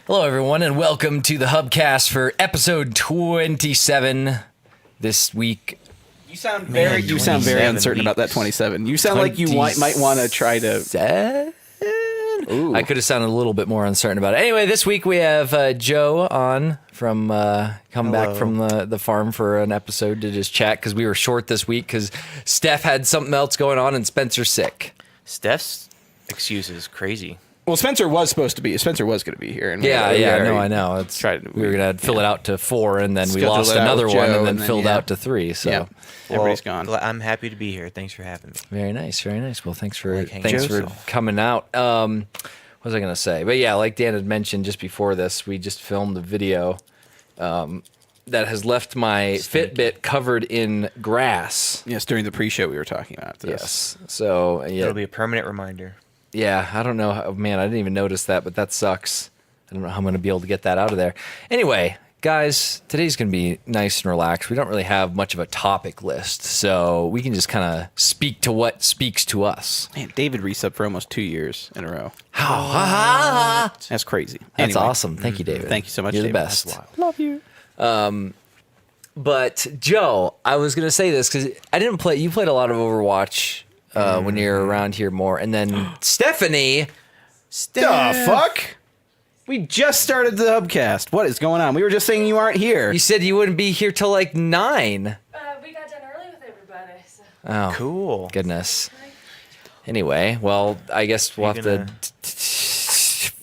Hello, everyone, and welcome to the Hubcast for episode 27 this week. You sound very uncertain about that 27. You sound like you might want to try to... Ooh. I could have sounded a little bit more uncertain about it. Anyway, this week we have Joe on from come back from the farm for an episode to just chat because we were short this week because Steph had something else going on and Spencer's sick. Steph's excuse is crazy. Well, Spencer was going to be here. And I know. We were going to fill it out to 4, and then we lost another one, and then filled out to 3. So yeah. Everybody's gone. I'm happy to be here. Thanks for having me. Very nice, very nice. Well, thanks for coming out. What was I going to say? But yeah, like Dan had mentioned just before this, we just filmed a video that has left my Fitbit covered in grass. Yes, during the pre-show we were talking about this. Yes. So it'll be a permanent reminder. Yeah, I don't know. Man, I didn't even notice that, but that sucks. I don't know how I'm going to be able to get that out of there. Anyway, guys, today's going to be nice and relaxed. We don't really have much of a topic list, so we can just kind of speak to what speaks to us. Man, David resubbed for almost 2 years in a row. That's crazy. That's awesome. Thank you, David. Thank you so much, You're David. the best. Love you. But, Joe, I was going to say this because I didn't play. You played a lot of Overwatch when you're around here more. And then Stephanie. The fuck? We just started the Hubcast. What is going on? We were just saying you aren't here. You said you wouldn't be here till like 9. We got done early with everybody. So. Oh, cool. Goodness. Anyway, well, I guess we'll have to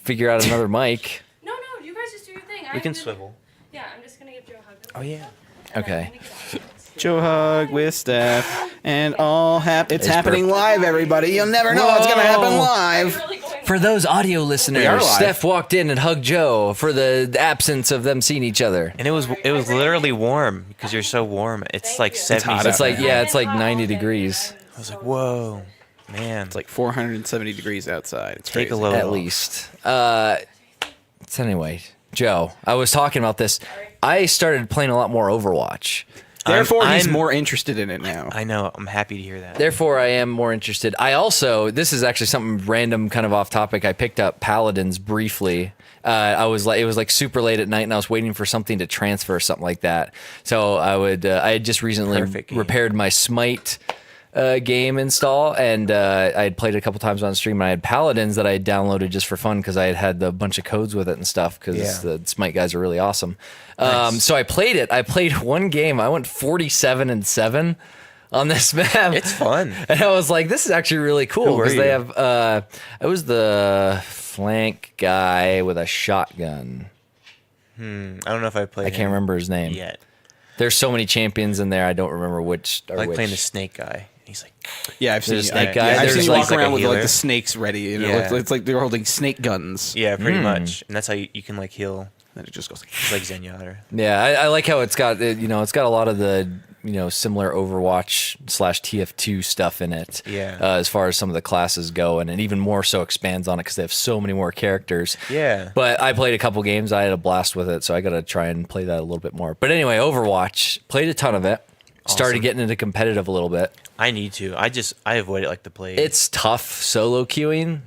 figure out another mic. No, you guys just do your thing. We can swivel. Yeah, I'm just going to give Joe a hug. Oh, yeah. Okay. Joe hug with Steph, and it's happening live, everybody. You'll never know what's going to happen live. For those audio We are listeners, live. Steph walked in and hugged Joe for the absence of them seeing each other. And it was literally warm because you're so warm. It's like 70. hot It's out like, it's like 90 degrees. I was like, whoa, man. It's like 470 degrees outside. It's crazy. Take a load At off. least. So anyway, Joe, I was talking about this. I started playing a lot more Overwatch. Therefore, he's I'm more interested in it now. I know. I'm happy to hear that. Therefore, I am more interested. I also, this is actually something random, kind of off topic. I picked up Paladins briefly. It was like super late at night, and I was waiting for something to transfer or something like that. So I had just recently repaired my Smite game install, and I had played it a couple times on stream, and I had Paladins that I had downloaded just for fun because I had a bunch of codes with it and stuff because the Smite guys are really awesome. Nice. So I played it. I played one game. I went 47-7 on this map. It's fun. And I was like, this is actually really cool because they have I was the flank guy with a shotgun. I don't know if I played I can't remember his name yet. There's so many champions in there. I don't remember which. I like playing the snake guy. He's like, Yeah, I've seen There's a snake guy. I've There's seen you like walk around a with like healer. the snakes ready. You know, Yeah. it's like they're holding snake guns. yeah, pretty much. And that's how you can like heal. Then it just goes like. It's like Zenyatta. Yeah, I like how it's got it's got a lot of the similar Overwatch / TF2 stuff in it. Yeah. As far as some of the classes go, and even more so expands on it because they have so many more characters. Yeah. But I played a couple games. I had a blast with it, so I got to try and play that a little bit more. But anyway, Overwatch, played a ton of it. Started getting into competitive a little bit. I need to. I avoid it like the plague. It's tough solo queuing,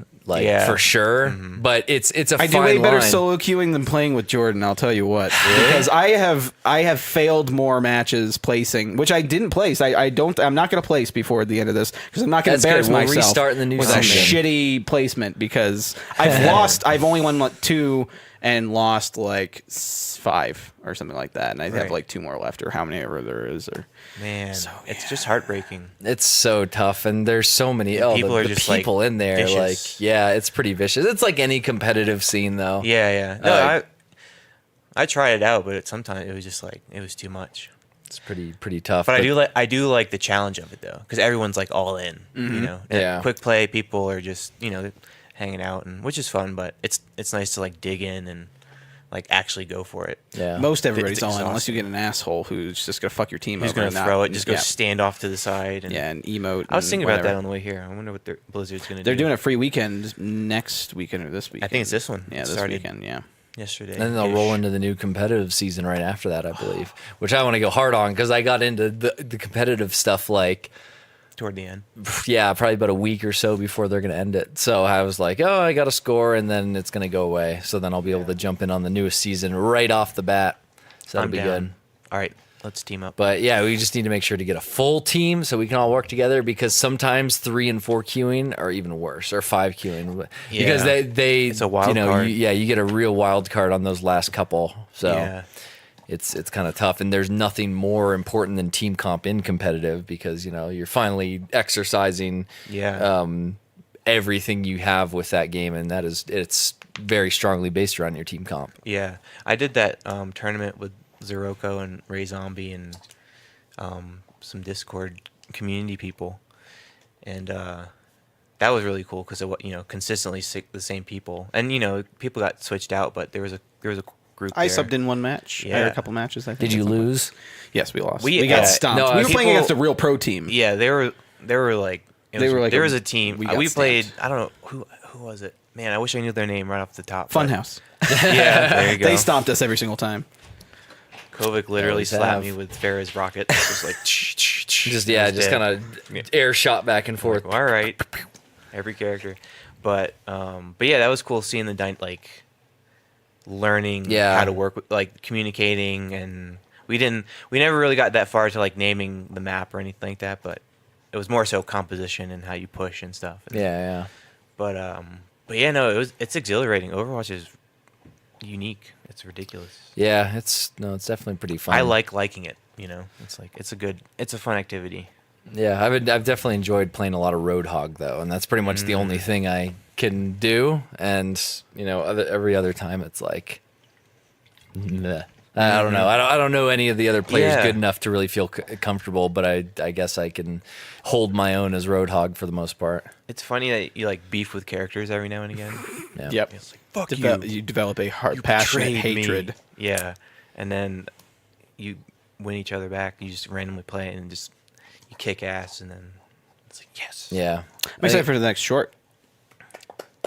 for sure. But it's a I fine do way better line. solo queuing than playing with Jordan. I'll tell you what, because I have failed more matches placing, which I didn't place. I'm not going to place before the end of this because I'm not going to That's embarrass good. We'll myself restart in the new with a season. shitty placement because I've lost. I've only won 2 and lost like 5 or something like that, and I have like 2 more left or how many ever there is. Or Man, it's just heartbreaking. It's so tough, and there's so many. People are the just, people like, in there, vicious. it's pretty vicious. It's like any competitive scene, though. Yeah. No, I tried it out, but sometimes it was just like it was too much. It's pretty tough. But I do like the challenge of it though, because everyone's like all in. You know, Yeah. Quick play people are just hanging out, and which is fun, but it's nice to like dig in and like actually go for it. Yeah. most everybody's It's all in unless you exhausting. get an asshole who's just gonna fuck your team Who's over. gonna throw it? Just go stand off to the side. And and emote. I was and thinking about whatever. that on the way here. I wonder what Blizzard's gonna do. They're doing a free weekend next weekend or this weekend. I think it's this one. Yeah, It this started weekend. Yeah. yesterday. And then they'll roll into the new competitive season right after that, I believe, which I want to go hard on because I got into the competitive stuff like toward the end. Yeah, probably about a week or so before they're going to end it. So I was like, oh, I got to score, and then it's going to go away. So then I'll be able to jump in on the newest season right off the bat. So that'll I'm be down. good. All right, let's team up. But yeah, we just need to make sure to get a full team so we can all work together, because sometimes 3 and 4 queuing are even worse, or 5 queuing, because Yeah. they It's a wild card. you get a real wild card on those last couple. So Yeah. it's kind of tough, and there's nothing more important than team comp in competitive, because you're finally exercising Yeah. everything you have with that game, and it's very strongly based around your team comp. Yeah, I did that tournament with Zeroko and Ray Zombie and some Discord community people, and that was really cool because consistently the same people, and people got switched out, but there was a group. I there. subbed in one match. I had Yeah. a couple matches. I think. Did you at some point. lose? Yes, we lost. We- We got yeah. stomped. No, we were playing people- against a real pro team. Yeah, they were like there was a team. we got We played. stamped. I don't know who was it. Man, I wish I knew their name right off the top. but- Funhouse. Yeah, there you go. They stomped us every single time. Kovic literally Always slapped have. me with Farrah's rocket. Just like Just dead. kind of air shot back and forth. All right, every character, but yeah, that was cool seeing like learning Yeah. how to work with like communicating, and we never really got that far to like naming the map or anything like that, but it was more so composition and how you push and stuff. Yeah. But yeah, no, it's exhilarating. Overwatch is unique. It's ridiculous. Yeah, it's definitely pretty fun. I liking it. It's a fun activity. Yeah, I've definitely enjoyed playing a lot of Roadhog though, and that's pretty much the only thing I can do. And every other time it's like, meh. I don't know. I don't know any of the other players Yeah. good enough to really feel comfortable, but I guess I can hold my own as Roadhog for the most part. It's funny that you like beef with characters every now and again. Yeah. Yep. It's like fuck You develop a passionate betrayed me. hatred. Yeah, and then you win each other back. You just randomly play it and just you kick ass, and then it's like yes. Yeah. I'm excited for the next short.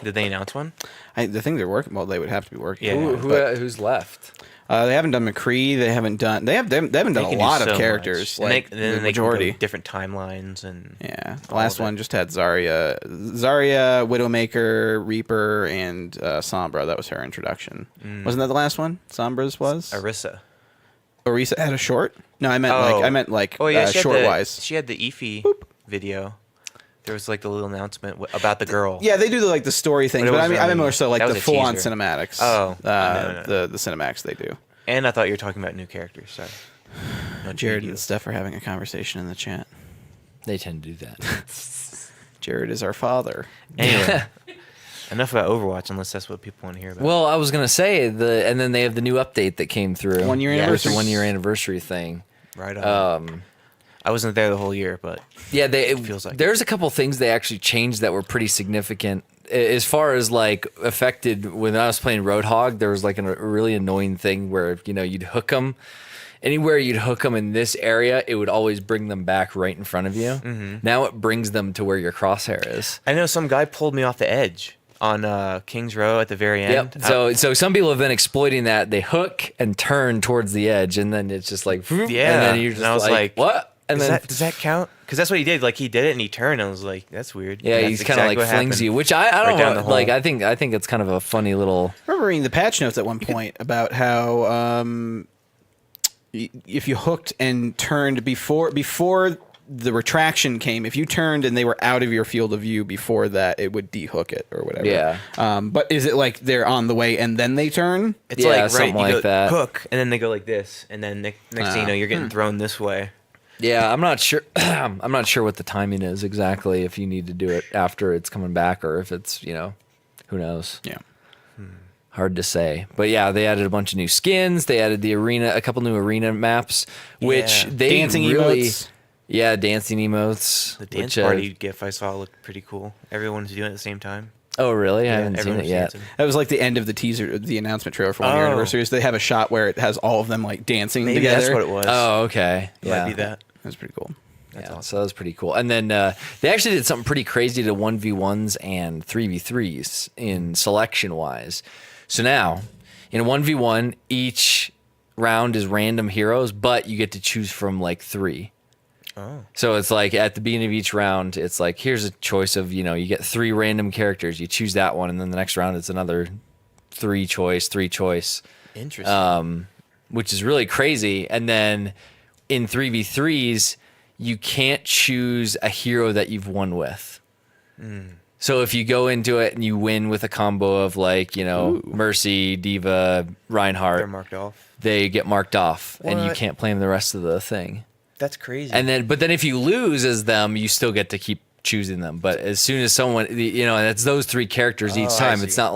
Did they announce one? I think they're working. Well, they would have to be working. Yeah. on it, but, Who's left? they haven't done McCree. They haven't done a lot of characters. And Like then the they can go majority. different timelines and Yeah, the all last of it. one just had Zarya, Widowmaker, Reaper, and Sombra. That was her introduction. Wasn't that the last one? Sombra's was. Arissa. Orisa had a short. No, I meant Oh yeah, she had short the, wise. She had the Efi video. There was like the little announcement about the girl. Yeah, they do the story things, But it but I was mean really- more so like that the was a full on teaser. cinematics. Oh, no. the cinematics they do. And I thought you were talking about new characters. Sorry. No, Jared you. and Steph are having a conversation in the chat. They tend to do that. Jared is our father. Anyway, enough about Overwatch, unless that's what people want to hear about. Well, I was gonna say and then they have the new update that came through. 1 year Yeah, it's anniversary. a 1 year anniversary thing. right on. I wasn't there the whole year, but Yeah, it feels like there's a couple things they actually changed that were pretty significant. As far as like affected, when I was playing Roadhog, there was like a really annoying thing where you'd hook them. Anywhere you'd hook them in this area, it would always bring them back right in front of you. Mm-hmm. Now it brings them to where your crosshair is. I know some guy pulled me off the edge on Kings Row at the very end. Yep. So some people have been exploiting that. They hook and turn towards the edge, and then it's just like, whoop, Yeah. And then you're just And I was like, what? And does that count? Because that's what he did. Like he did it and he turned. And I was like, that's weird. yeah, And he's that's kind of exactly like what flings happened. you, which I Right don't down the like. hole. I think it's kind of a funny little. I remember reading the patch notes at one point about how if you hooked and turned before the retraction came, if you turned and they were out of your field of view before that, it would dehook it or whatever. Yeah. But is it like they're on the way and then they turn? It's Yeah, like right, something you like go that. hook, and then they go like this, and then next thing you know, you're getting thrown this way. Yeah, I'm not sure. I'm not sure what the timing is exactly. If you need to do it after it's coming back, or if it's who knows. Yeah. Hard to say. But yeah, they added a bunch of new skins. They added a couple new arena maps, which Yeah. they Dancing really. emotes. Yeah, dancing emotes. The dance which, party gif I saw looked pretty cool. Everyone's doing it at the same time. Oh, really? I Yeah, haven't seen everyone it was yet. dancing. That was like the end of the teaser, the announcement trailer for 1 year Oh. anniversary. So they have a shot where it has all of them like dancing Maybe together. that's what it was. Oh, okay. It Yeah. might be that. That's pretty cool. That's Yeah, awesome. so that was pretty cool. And then they actually did something pretty crazy to 1v1s and 3v3s in selection wise. So now, in a 1v1, each round is random heroes, but you get to choose from like 3. Oh. So it's like at the beginning of each round, it's like, here's a choice of, you know, you get 3 random characters. You choose that one, and then the next round it's another 3 choice. Interesting. Which is really crazy. And then in 3v3s, you can't choose a hero that you've won with. So if you go into it and you win with a combo of like, you know, Mercy, Diva, Reinhardt, They're marked off. they get marked off and you What? can't play them the rest of the thing. That's crazy. But then if you lose as them, you still get to keep choosing them. But as soon as someone, you know, and it's those 3 characters each Oh, I time. It's see. not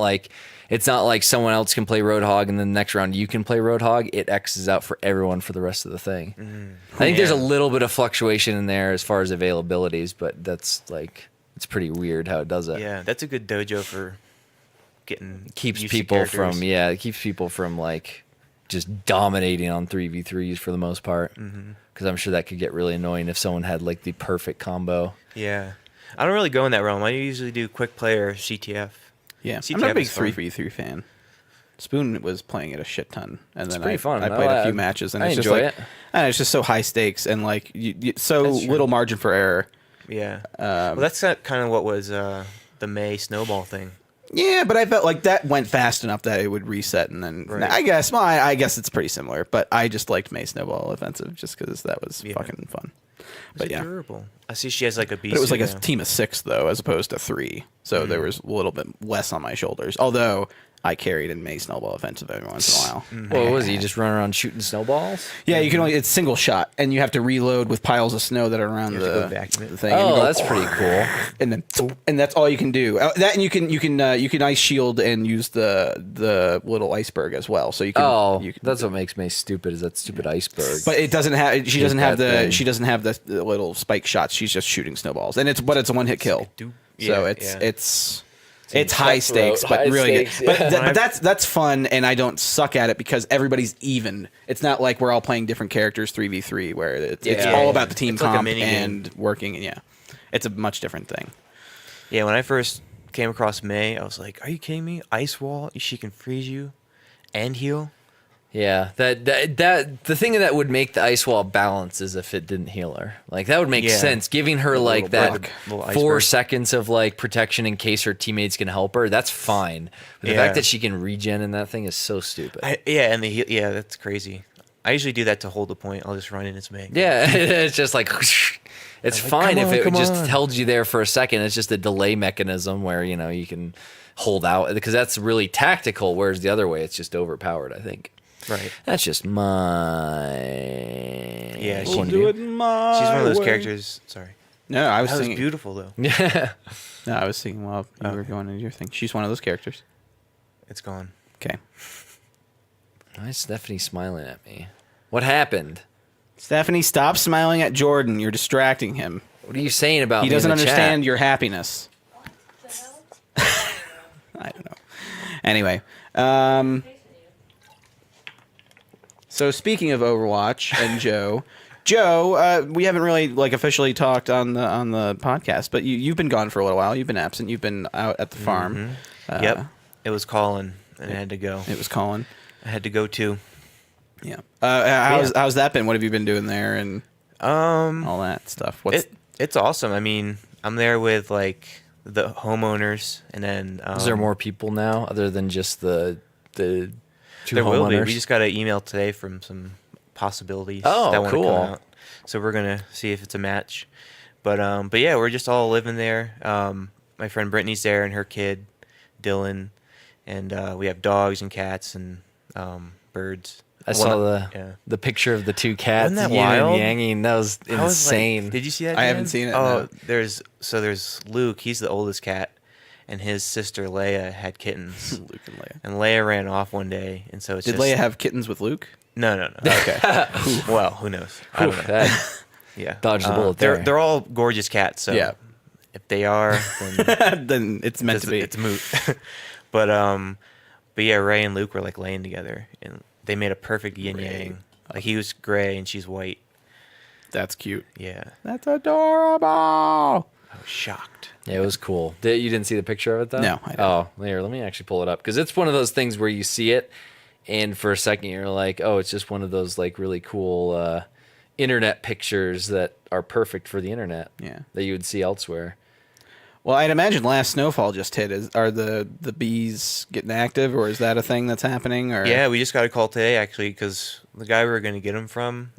like someone else can play Roadhog and then the next round you can play Roadhog. It X's out for everyone for the rest of the thing. I think there's a Man. little bit of fluctuation in there as far as availabilities, but that's like, it's pretty weird how it does it. Yeah, that's a good dojo for getting Keeps used to people characters. it keeps people from like just dominating on 3v3s for the most part. Because I'm sure that could get really annoying if someone had like the perfect combo. Yeah, I don't really go in that realm. I usually do quick play or CTF. Yeah, CTF I'm not a big is fun. 3v3 fan. Spoon was playing it a shit ton, and then pretty I fun. I played a I- few matches, and I it's just enjoy like, it. I don't know, it's just so high stakes and like so That's true. little margin for error. Yeah. Well, that's kind of what was the May snowball thing. Yeah, but I felt like that went fast enough that it would reset, and then Right. I guess it's pretty similar. But I just liked May Snowball Offensive just because that was Yeah. fucking fun. Was But it yeah, durable? I see she has like a beast. but it was like a now. team of 6 though, as opposed to 3. So there was a little bit less on my shoulders. Although I carried in May Snowball Offensive every once in a while. What was he just running around shooting snowballs? Yeah, you can only it's single shot, and you have to reload with piles of snow that are around You the, have to go vacuum it. the thing. and you Oh, go, that's pretty cool. and that's all you can do. That and you can ice shield and use the little iceberg as well. So you can. Oh, you can, that's what makes me stupid is that stupid iceberg. But it doesn't have. She doesn't have that thing. the. She doesn't have the little spike shots. She's just shooting snowballs, and it's a one hit kill. dupe. So Yeah, it's high stakes, but high really stakes, good. But, yeah. but that's fun, and I don't suck at it because everybody's even. It's not like we're all playing different characters 3v3, where it's Yeah. all Yeah. about the team It's like a comp mini game. and working. And yeah, it's a much different thing. Yeah, when I first came across May, I was like, "Are you kidding me? Ice wall? She can freeze you, and heal." yeah, that the thing that would make the ice wall balance is if it didn't heal her. Like that would make Yeah. sense. Giving her like little that block. Little 4 iceberg. seconds of like protection in case her teammates can help her. That's fine. But the Yeah. fact that she can regen in that thing is so stupid. Yeah, that's crazy. I usually do that to hold the point. I'll just run in its May. Yeah, it's just like it's like, fine come if on, it come just on. held you there for a second. It's just a delay mechanism where you know you can hold out because that's really tactical. Whereas the other way, it's just overpowered. I think Right. that's just my Yeah, point of she- view. She's one of those characters. Sorry. No, I was That was singing. beautiful though. Yeah, No, I was singing while you were going into your thing. She's one of those characters. It's gone. Okay. why is Stephanie smiling at me? What happened? Stephanie, stop smiling at Jordan. You're distracting him. What are you saying about He me in doesn't the chat? understand your happiness. The hell? I don't know. Anyway, so speaking of Overwatch and Joe, we haven't really like officially talked on the podcast, but you've been gone for a little while. You've been absent. You've been out at the farm. Yep. It was calling, and I had to go. It was Colin. I had to go too. Yeah. How's that been? What have you been doing there and all that stuff? It's awesome. I mean, I'm there with like the homeowners, and then Is there more people now other than just the two There will be. homeowners? We just got an email today from some possibilities Oh, that want to cool. come out. So we're gonna see if it's a match. But yeah, we're just all living there. My friend Brittany's there and her kid, Dylan, and we have dogs and cats and birds. I saw yeah. the picture of the two cats Wasn't that yin and wild? yanging. That was I was like- insane. did you see that? I haven't Dan? seen it, Oh, no. there's Luke. He's the oldest cat, and his sister Leia had kittens. Luke and Leia. And Leia ran off one day, and so it's Did just, Leia have kittens with Luke? No. Okay. Well, who knows? I don't know. That- Yeah, Dodged the bullet They're there. they're all gorgeous cats. So Yeah. if they are, then Then it's meant to be. it's moot. but yeah, Ray and Luke were like laying together, and they made a perfect yin yang. Like he was gray and she's white. That's cute. Yeah, That's adorable. I was shocked. Yeah, it was cool. You didn't see the picture of it though? No, I didn't. Oh, here, let me actually pull it up because it's one of those things where you see it, and for a second you're like, oh, it's just one of those like really cool internet pictures that are perfect for the internet. Yeah. That you would see elsewhere. Well, I'd imagine last snowfall just hit. Are the bees getting active, or is that a thing that's happening? Or Yeah, we just got a call today actually because the guy we were going to get them from,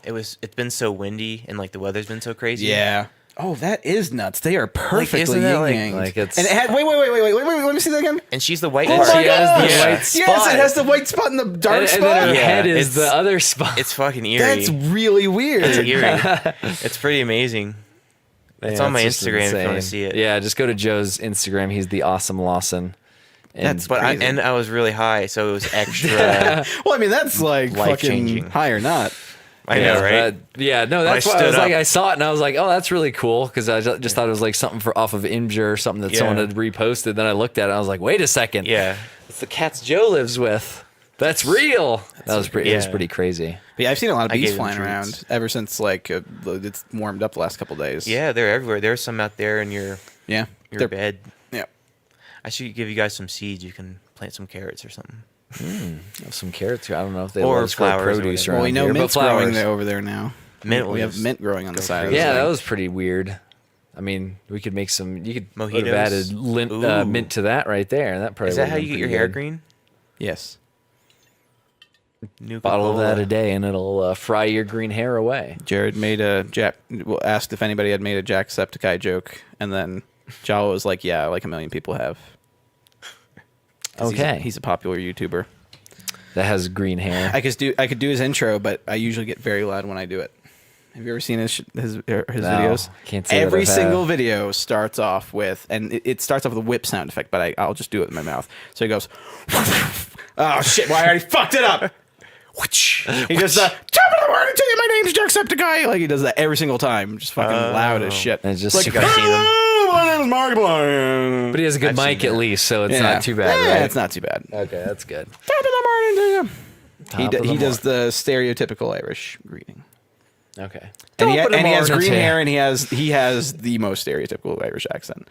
it's been so windy and like the weather's been so crazy. Yeah. Oh, that is nuts. They are perfectly isn't that, yin-yang. like it's- and it had, wait, let me see that again. And she's the white Oh part. my She has the gosh! white Yes, spot. it has the white spot and the dark And spot. then her Yeah, head is it's- the other spot. It's fucking eerie. That's really weird. It's eerie. It's pretty amazing. It's on my just Instagram if you want to insane. see it. Yeah, just go to Joe's Instagram. He's the awesome Lawson. And That's But crazy. I was really high, so it was extra. Well, I mean, that's like fucking Life-changing. high or not. I know, right? That's why I stood was like, up. I saw it and I was like, oh, that's really cool because I just thought it was like something off of Imgur or something that Yeah. someone had reposted. Then I looked at it and I was like, wait a second, Yeah. it's the cats Joe lives with. That's real. That was pretty. It was yeah. pretty crazy. But yeah, I've seen a lot of I bees gave them flying around treats. ever since like it's warmed up the last couple days. Yeah, they're everywhere. There's some out there in your yeah, your bed. Yeah. I should give you guys some seeds. You can plant some carrots or something. Some carrots. I don't know if they Or let us grow flowers or produce whatever. around Well, we know here, but mint's growing flowers. there over there now. Mint we will have just mint growing on the go side. crazy. Yeah, of that the was pretty weird. I mean, we could make some. You could would have Mojitos? added Ooh. mint to that right there. That probably Is that would've how been you get your pretty hair good. green? Yes. New Bottle of that Coca-Cola. a day, and it'll fry your green hair away. Jared made asked if anybody had made a Jacksepticeye joke, and then Jalo was like, "Yeah, like a million people have." 'Cause Okay, he's a popular YouTuber. that has green hair. I could do his intro, but I usually get very loud when I do it. Have you ever seen his videos? can't say that Every I have. single video starts off with, and it starts off with a whip sound effect, but I'll just do it in my mouth. So he goes, "Oh shit! Well, I already fucked it up." He does the top of the morning to you. My name's Jacksepticeye. Like he does that every single time, just fucking loud as shit. And it's just like, super- I've seen him. "Oh, my name is Markiplier." But he has a good I've seen mic at that. least, so it's not too bad, Yeah, right? it's not too bad. Okay, that's good. Top of the morning to you. Top of the He does the stereotypical Irish greeting. Okay. And he, Top of the and he has morning green to you. hair, and he has the most stereotypical Irish accent,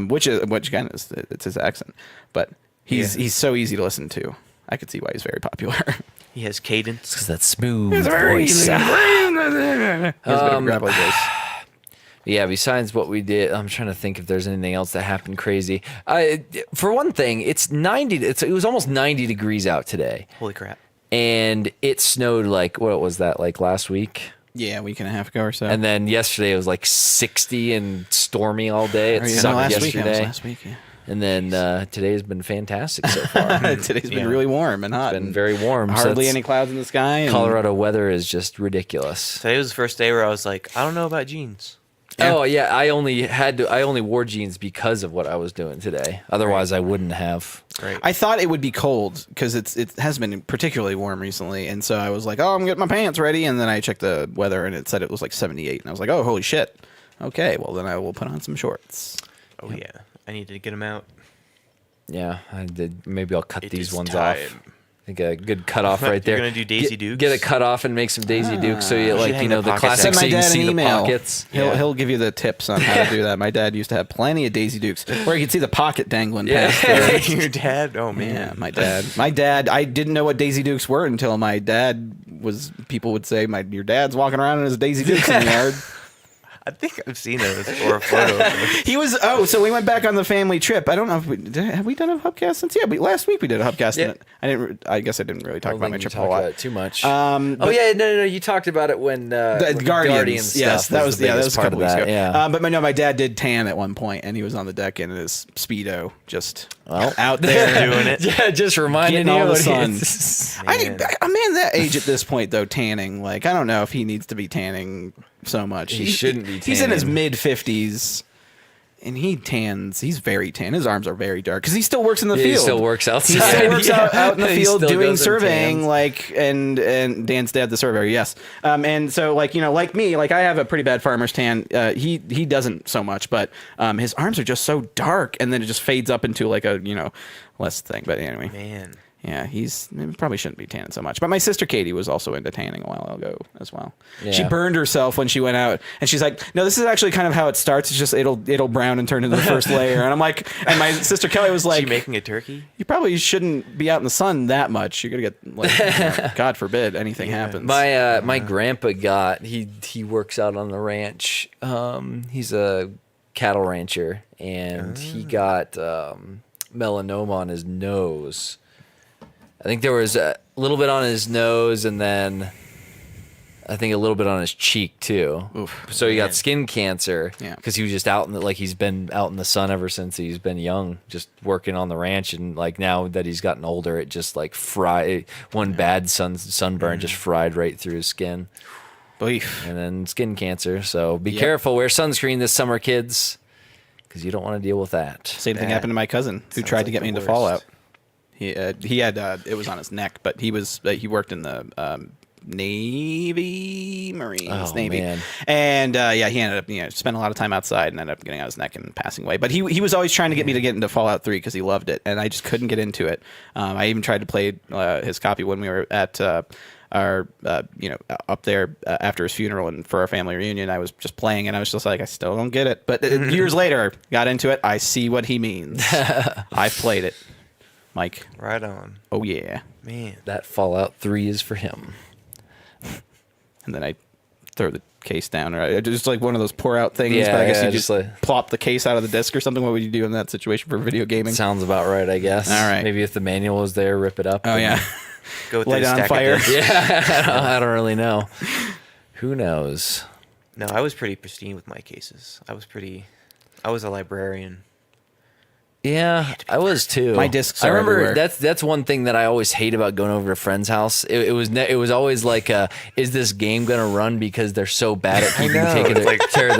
which again is it's his accent, but he's so easy to listen to. I could see why he's very popular. He has cadence. Because that smooth very voice. he has a bit of a gravelly voice. Yeah, besides what we did, I'm trying to think if there's anything else that happened crazy. For one thing, it's 90. It was almost 90 degrees out today, Holy crap. and it snowed like what was that like last week? Yeah, a week and a half ago or so. And then yesterday it was like 60 and stormy all day. It Or, yeah, no, sucked last week. yesterday. Last week. Yeah. And then today has been fantastic so far. Today's been Yeah. really warm and hot. It's been and very warm. so Hardly it's- any clouds in the sky. And Colorado weather is just ridiculous. Today was the first day where I was like, I don't know about jeans. Yeah. Oh yeah, I only wore jeans because of what I was doing today. Otherwise, I wouldn't have. Right. I thought it would be cold because it has been particularly warm recently, and so I was like, "Oh, I'm getting my pants ready." And then I checked the weather, and it said it was like 78, and I was like, "Oh, holy shit!" Okay, well then I will put on some shorts. Oh, yeah. I need to get them out. Yeah, I did. Maybe I'll cut It these is off. time. I think a good cutoff right You're there. gonna do Daisy Dukes? Get it cut off and make some Daisy Dukes, so you should like hang you know the the pockets classic. out. Send my So you can dad see an the email. pockets. Yeah. He'll give you the tips on how to do that. My dad used to have plenty of Daisy Dukes where you could see the pocket dangling Yeah. past there. Your dad? Oh, man. Yeah, my dad. I didn't know what Daisy Dukes were until my dad was. People would say, your dad's walking around in his Daisy Dukes in the yard." I think I've seen those or a photo. He was. Oh, so we went back on the family trip. I don't know if have we done a hubcast since? Yeah, last week we did a hubcast. Yeah. I guess I didn't really talk I don't about my think you trip a talked whole lot. about it too much. But oh yeah, no, you talked about it when the when Guardians. Yes, stuff that was the that biggest was a part couple of weeks that, ago. Yeah. But no, my dad did tan at one point, and he was on the deck in his speedo, just Well. out there. Doing it. yeah, just reminding Getting you all the what sun. he- Man. A man that age at this point, though, tanning. Like, I don't know if he needs to be tanning so much. He shouldn't be He's in his tanning. mid-50s, and he tans. He's very tan. His arms are very dark because he still works in the He field. still works outside. He still works Yeah. out in the He field still doing goes and surveying, tans. like and Dan's dad, the surveyor. Yes, and so like like me, like I have a pretty bad farmer's tan. He doesn't so much, but his arms are just so dark, and then it just fades up into like a less thing. But anyway, Man. Yeah, probably shouldn't be tanning so much. But my sister Katie was also into tanning a while ago as well. Yeah. She burned herself when she went out, and she's like, "No, this is actually kind of how it starts. It's just it'll brown and turn into the first layer." And I'm like, and my sister Kelly was like, you making a turkey? "You probably shouldn't be out in the sun that much. You're gonna get like, God forbid anything happens." My grandpa he works out on the ranch. He's a cattle rancher, and he got melanoma on his nose. I think there was a little bit on his nose, and then I think a little bit on his cheek too. Oof, so he got skin cancer Yeah. because he was just out he's been out in the sun ever since he's been young, just working on the ranch. And like now that he's gotten older, it just like one bad sunburn just fried right through his skin. Beef. And then skin cancer. So be careful. Wear sunscreen this summer, kids, because you don't want to deal with that. Same thing happened to my cousin who tried to get me into Fallout. He had it was on his neck, but he worked in the Navy, Marines, Navy, man. and he ended up spent a lot of time outside and ended up getting on his neck and passing away. But he was always trying to get me to get into Fallout 3 because he loved it, and I just couldn't get into it. I even tried to play his copy when we were at our up there after his funeral and for our family reunion. I was just playing, and I was just like, I still don't get it. But years later, got into it. I see what he means. I've played it. Mike. Right on. Oh, yeah. Man. That Fallout 3 is for him. And then I throw the case down. Or just like one of those pour out things. Yeah, but I guess yeah, you just just plop the case out of the disc or something. What would you do in that situation for video gaming? Sounds about right, I guess. All right. Maybe if the manual was there, rip it up. Oh, yeah. Go with Light the it on stack of fire. discs. Yeah, I don't really know. Who knows? No, I was pretty pristine with my cases. I was a librarian. Yeah, I was too. My discs I are remember everywhere. that's one thing that I always hate about going over to a friend's house. It was always like, is this game gonna run because they're so bad at keeping know. taking care of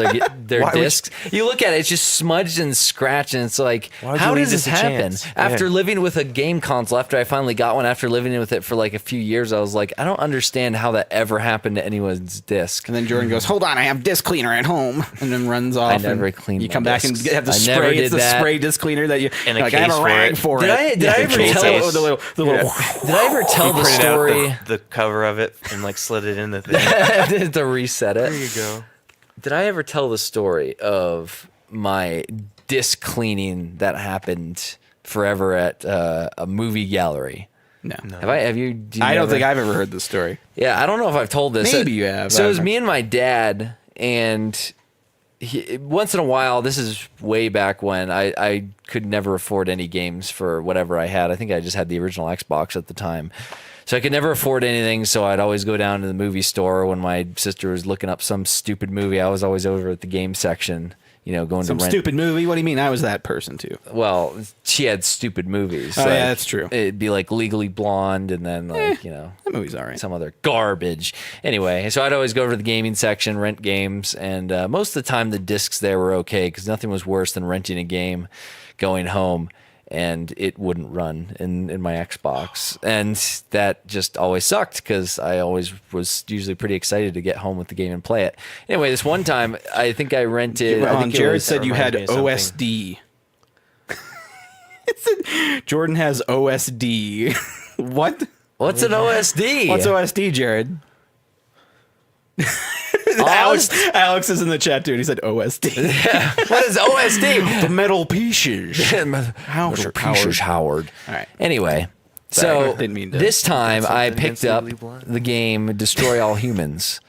their Why would discs? You look at it, it's just smudged and scratched, and it's like, Why would how you does leave this this a happen? chance? After Yeah. living with a game console, after I finally got one, after living with it for like a few years, I was like, I don't understand how that ever happened to anyone's disc. And then Jordan goes, "Hold on, I have disc cleaner at home," and then runs off. never and cleaned You my come back and discs. have the I spray. never It's did the that. spray disc cleaner that you And a like. I have case a for rag it. for Did it. I ever case. tell the little Did I ever tell the Printed out story the cover of it and like slid it in the thing. to reset it? There you go. Did I ever tell the story of my disc cleaning that happened forever at a movie gallery? No. Have you? Do you I don't ever- think I've ever heard this story. Yeah, I don't know if I've told this. Maybe you have. So I it was don't know. me and my dad, and once in a while, this is way back when I could never afford any games for whatever I had. I think I just had the original Xbox at the time. So I could never afford anything, so I'd always go down to the movie store when my sister was looking up some stupid movie. I was always over at the game section, going Some to rent. stupid movie. What do you mean? I was that person too. Well, she had stupid movies. Oh, yeah, that's true. It'd be like Legally Blonde, and then That movie's all right. some other garbage. Anyway, so I'd always go over to the gaming section, rent games, and most of the time the discs there were okay because nothing was worse than renting a game, going home, and it wouldn't run in my Xbox. And that just always sucked because I always was usually pretty excited to get home with the game and play it. Anyway, this one time, I think I rented... I think it Jared was- said you had reminds me of something. OSD. It said Jordan has OSD. What? What's an OSD? What's OSD, Jared? Oz? Alex is in the chat too, and he said OSD. What is OSD? The metal pieces. Howard. Howard. All right. Anyway, Sorry, so didn't mean to- this time I something picked up against Legally Blonde. the game Destroy All Humans.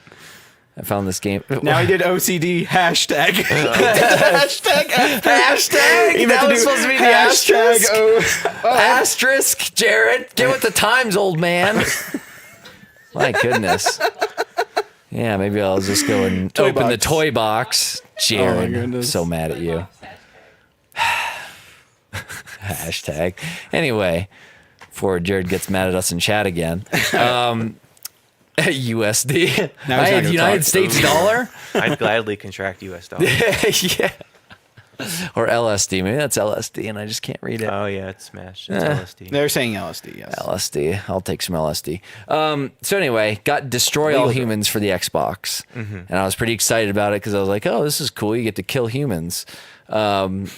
I found this game. Now he did OCD hashtag. hashtag. He meant That to was do supposed to be the hashtag. Asterisk, Jared. Get with the times, old man. My goodness. Yeah, maybe I'll just go and Toy open the box. toy box. Jared, goodness. so mad at you. Hashtag. Anyway, before Jared gets mad at us in chat again. USD. Now he's not gonna United talk. States dollar. I'd gladly contract US dollars. Yeah. Or LSD. Maybe that's LSD, and I just can't read it. Oh yeah, it's smashed. It's LSD. They're saying LSD, yes. LSD. I'll take some LSD. So anyway, got Destroy All Humans for the Xbox, and I was pretty excited about it because I was like, "Oh, this is cool! You get to kill humans." And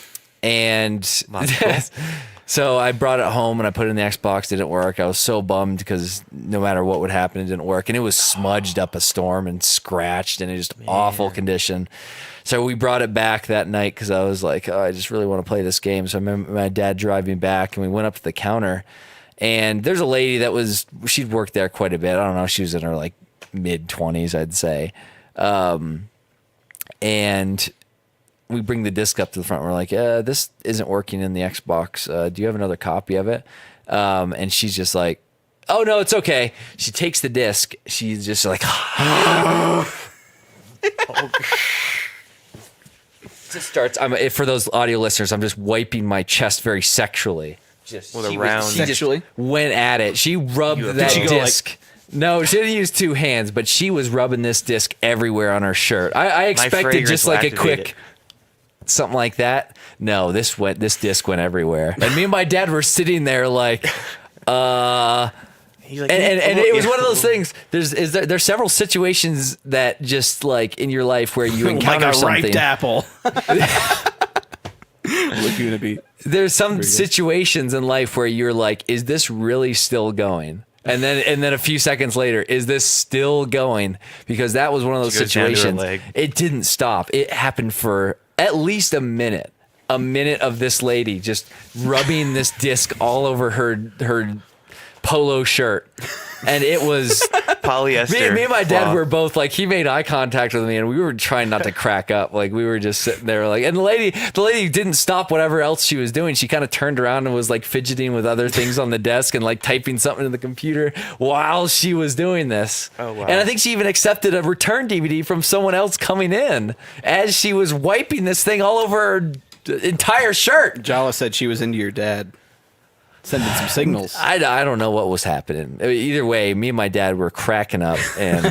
So I brought it home and I put it in the Xbox. Didn't work. I was so bummed because no matter what would happen, it didn't work. And it was smudged up a storm and scratched and it just awful condition. So we brought it back that night because I was like, oh, I just really want to play this game. So I remember my dad driving me back and we went up to the counter. And there's a lady she'd worked there quite a bit. I don't know. She was in her like mid-20s, I'd say. And we bring the disc up to the front. We're like, this isn't working in the Xbox. Do you have another copy of it? And she's just like, oh, no, it's okay. She takes the disc. She's just like, just starts. For those audio listeners, I'm just wiping my chest very sexually. With a round. She just went at it. She rubbed that Did she go disc. No, she didn't use two hands, but she was rubbing this disc everywhere on her shirt. I expected just like a quick something like that. No, this disc went everywhere. And me and my dad were sitting there like, and it was one of those things. There's several situations that just like in your life where you encounter like a something. ripe apple. There's some situations in life where you're like, is this really still going? And then a few seconds later, is this still going? Because that was one of those situations. It didn't stop. It happened for at least a minute. A minute of this lady just rubbing this disc all over her polo shirt. And it was polyester. Me and my dad were both like, he made eye contact with me and we were trying not to crack up. Like we were just sitting there like, and the lady didn't stop whatever else she was doing. She kind of turned around and was like fidgeting with other things on the desk and like typing something in the computer while she was doing this. Oh, wow. And I think she even accepted a return DVD from someone else coming in as she was wiping this thing all over her entire shirt. Jala said she was into your dad. Sending some signals. I don't know what was happening. Either way, me and my dad were cracking up, and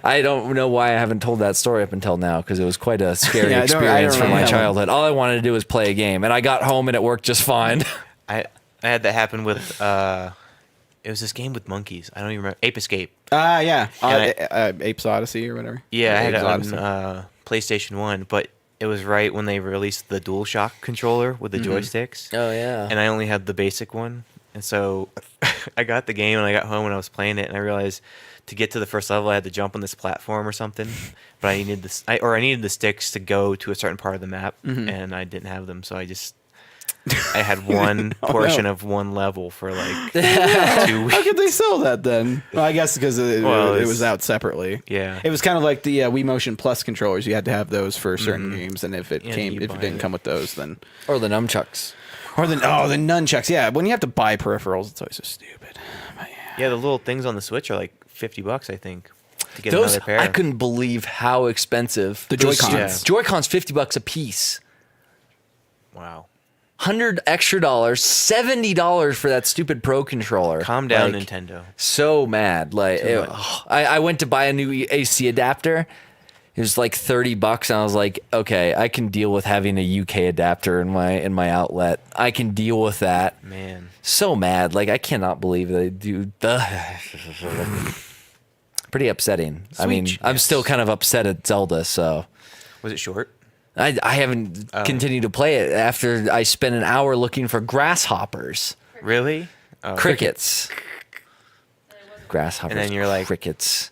I don't know why I haven't told that story up until now because it was quite a scary experience from my childhood. All I wanted to do was play a game, and I got home and it worked just fine. I had that happen with it was this game with monkeys. I don't even remember. Ape Escape. Yeah. Ape's Odyssey or whatever. Yeah, I had it on PlayStation 1, but it was right when they released the DualShock controller with the joysticks. Oh, yeah. And I only had the basic one. And so I got the game and I got home and I was playing it and I realized to get to the first level I had to jump on this platform or something. But I needed I needed the sticks to go to a certain part of the map and I didn't have them, so I had one portion of one level for like 2 weeks. How could they sell that then? Well, I guess because it was out separately. Yeah. It was kind of like the Wii Motion Plus controllers. You had to have those for certain games, and if it didn't come with those, then Or the nunchucks. or the nunchucks. Yeah, when you have to buy peripherals, it's always so stupid. But Yeah, the little things on the Switch are like $50, I think, to get Those, another pair. I couldn't believe how expensive. The those Joy-Cons. stupid- Joy-Cons, $50 a piece. Wow. $100 extra, $70 for that stupid Pro controller. Calm down, Like, Nintendo. So mad. Like I went to buy a new AC adapter. It was like $30 and I was like, okay, I can deal with having a UK adapter in my outlet. I can deal with that. Man. So mad. Like I cannot believe they do pretty upsetting. I mean, I'm still kind of upset at Zelda, so Was it short? I haven't continued to play it after I spent an hour looking for grasshoppers. Really? Oh. Crickets. Grasshoppers. And then you're like, crickets.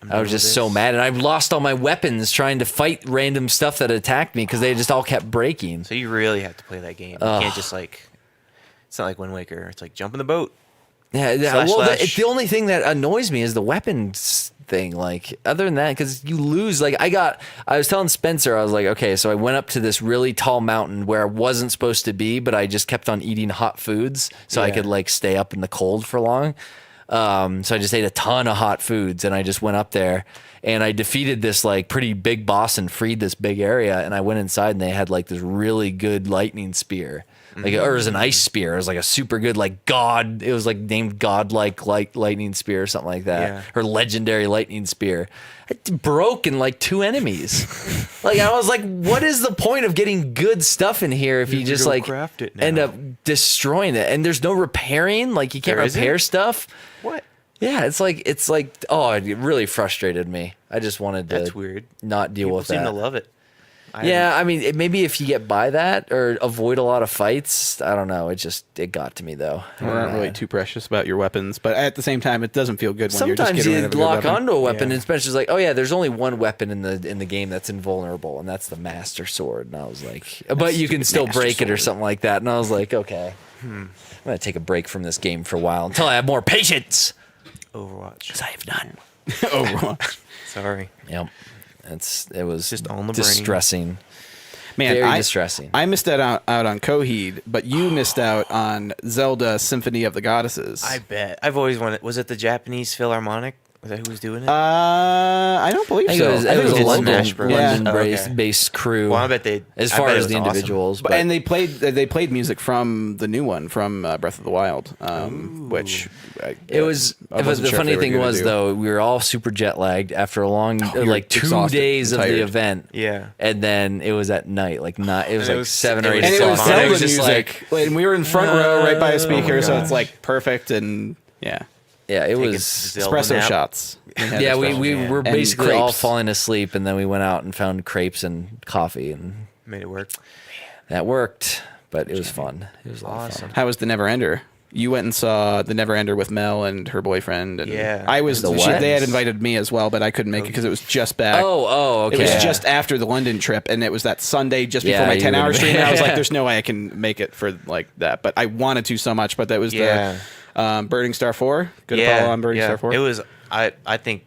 I'm I done was with just so this. mad, and I lost all my weapons trying to fight random stuff that attacked me because they just all kept breaking. So you really have to play that game. You can't just like. It's not like Wind Waker. It's like jump in the boat. Yeah, Slash, well, slash. the only thing that annoys me is the weapons thing. Like, other than that, because you lose. Like, I was telling Spencer, I was like, okay, so I went up to this really tall mountain where I wasn't supposed to be, but I just kept on eating hot foods so I could like stay up in the cold for long. So I just ate a ton of hot foods, and I just went up there and I defeated this like pretty big boss and freed this big area. And I went inside and they had like this really good lightning spear. Like, or it was an ice spear. It was like a super good, like god. It was like named godlike lightning spear or something like that, Yeah. or legendary lightning spear. It broke in like 2 enemies. Like I was like, what is the point of getting good stuff in here if you can just go like craft it now. end up destroying it? And there's no repairing. Like you can't There isn't? repair stuff. What? Yeah, it's like oh, it really frustrated me. I just wanted to That's weird. not deal People with seem that. to love it. Yeah, I mean, maybe if you get by that or avoid a lot of fights, I don't know. It got to me though. We aren't really too precious about your weapons, but at the same time, it doesn't feel good when you're just Sometimes getting you rid of a good lock weapon. onto a weapon, Yeah. and Spencer's like, "Oh yeah, there's only one weapon in the game that's invulnerable, and that's the Master Sword." And I was like, "But you can stupid still Master break it or Sword. something like that." And I was like, "Okay, I'm gonna take a break from this game for a while until I have more patience." Overwatch. Because I have none. Overwatch. Sorry. Yep, it was Just on the brain. distressing. Man, Very distressing. I missed out on Coheed, but you missed out on Zelda Symphony of the Goddesses. I bet. I've always wanted. Was it the Japanese Philharmonic? Was that who was doing it? I don't believe I think so. it was a local. Smash Bros. Yeah. London-based crew. well, I bet they. as I far bet it as was the awesome. individuals, But, and they played music from the new one from Breath of the Wild, which it was. I But wasn't the sure if funny they were thing gonna was do. though, we were all super jet lagged after a long, you're like 2 exhausted days and of the tired. event. Yeah. and then it was at night, like not. It was And it like was- 7 or it 8 was and it so was o'clock. fun. and Zelda it was just music, like, and we were in front row right by a my speaker, so it's gosh. like perfect and yeah, yeah, it Take a was. Zelda espresso nap. shots. had Yeah, espresso. we man. were And basically all crepes. falling asleep, and then we went out and found crepes and coffee, and Made it work. that worked. But it was fun. It was a lot of Awesome. fun. How was the Never Ender? You went and saw the Never Ender with Mel and her boyfriend. And Yeah. I was. The what? They had invited me as well, but I couldn't make it because it was just back. Okay. It was Yeah. just after the London trip, and it was that Sunday just Yeah, before my you 10-hour would've- stream. And I was like, "There's no way I can make it for like that," but I wanted to so much. But that was Yeah. the Burning Star 4. Good Apollo on Burning Star 4. It was. I think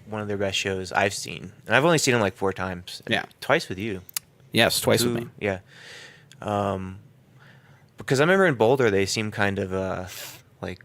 one of their best shows I've seen, and I've only seen them like 4 times. Yeah. Twice with you. Yes, twice with me. Yeah. Because I remember in Boulder they seemed kind of like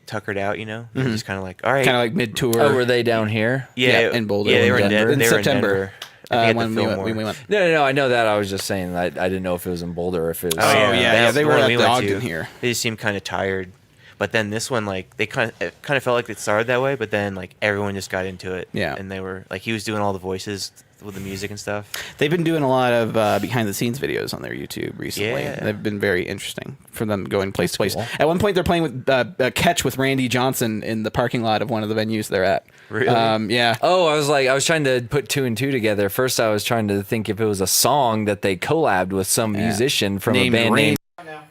tuckered out, you know. They're just kind of like, all right. Kind of like mid-tour. Oh, were they down here? yeah, in Boulder. Yeah, they were in Denver. in They were in September. Denver. I think at When the we Fillmore. went. No, I know that. I was just saying that I didn't know if it was in Boulder or if it was. Oh, yeah, they the were one at we the went Ogden to, here. They just seemed kind of tired. But then this one, like it kind of felt like it started that way, but then like everyone just got into it. Yeah. And they were like he was doing all the voices with the music and stuff. They've been doing a lot of behind-the-scenes videos on their YouTube recently. Yeah. They've been very interesting for them going place to place. cool. At one point, they're playing with a catch with Randy Johnson in the parking lot of one of the venues they're at. Really? Yeah. Oh, I was trying to put 2 and 2 together. First, I was trying to think if it was a song that they collabed with some musician from Named a band Randy. named.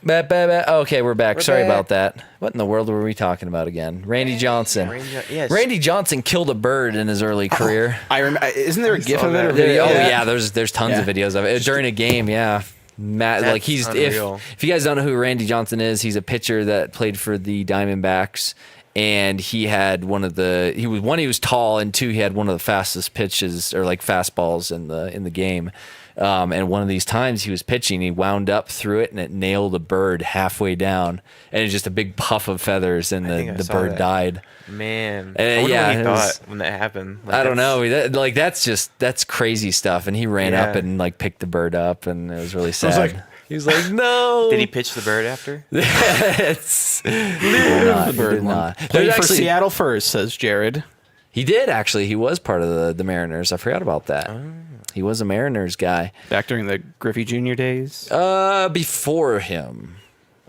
Okay, we're back. Sorry back. about that. What in the world were we talking about again? Randy Johnson. Yes. Randy Johnson killed a bird in his early career. I remember. Isn't there a GIF saw of it or that. video? Oh of it? yeah, there's tons of Yeah. videos of it during a game. Yeah, Matt, That's like he's unreal. if you guys don't know who Randy Johnson is, he's a pitcher that played for the Diamondbacks, and he had he was tall, and 2 he had one of the fastest pitches or like fastballs in the game. And one of these times he was pitching, he wound up through it and it nailed a bird halfway down, and it's just a big puff of feathers, and think I the saw bird that. died. Man. I wonder yeah, what he it was- thought when that happened. Like, I don't that's- know. That's crazy stuff. And he ran up Yeah. and like picked the bird up, and it was really sad. like- he was like, "No." Did he pitch the bird after? It's, he did not. The He bird did one. not. Played There's for actually- Seattle first, says Jared. He did actually. He was part of the Mariners. I forgot about that. He was a Mariners guy. Back during the Griffey Jr. days. Before him,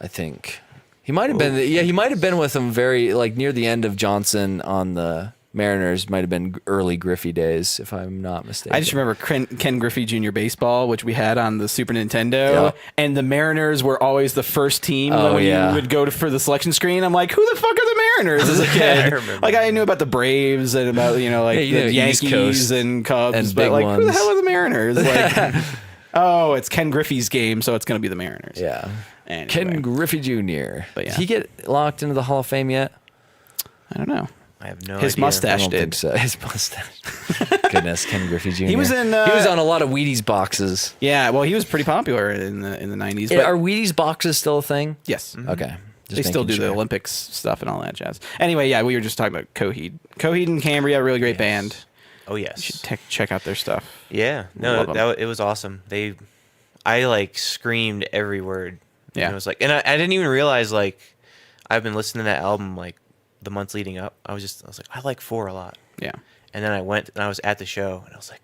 I think he might have been. Yeah, he might have been with him very like near the end of Johnson on the Mariners. Might have been early Griffey days, if I'm not mistaken. I just remember Ken Griffey Jr. baseball, which we had on the Super Nintendo, Yeah. and the Mariners were always the first team Oh, when yeah. you would go for the selection screen. I'm like, who the fuck are the Mariners as a kid? I remember. Like I knew about the Braves and about like Yeah, you know, the East Yankees Coast and Cubs, and but big like who the ones. hell are the Mariners? Like, oh, it's Ken Griffey's game, so it's going to be the Mariners. Yeah. Anyway, Ken Griffey Jr. But yeah. Did he get locked into the Hall of Fame yet? I don't know. I have no His idea. mustache I don't did. think so. His mustache. Goodness, Ken Griffey Jr. He was in, he was on a lot of Wheaties boxes. Yeah, well, he was pretty popular in the 90s. Yeah, But are Wheaties boxes still a thing? yes. Okay. Just They still do making the sure. Olympics stuff and all that jazz. Anyway, yeah, we were just talking about Coheed. Coheed and Cambria, really great band. Oh You yes. should check out their stuff. Yeah. Love No, 'em. it was awesome. I like screamed every word. Yeah. And it was like, and I didn't even realize like I've been listening to that album like the months leading up. I was like, I like 4 a lot. Yeah. And then I went and I was at the show and I was like,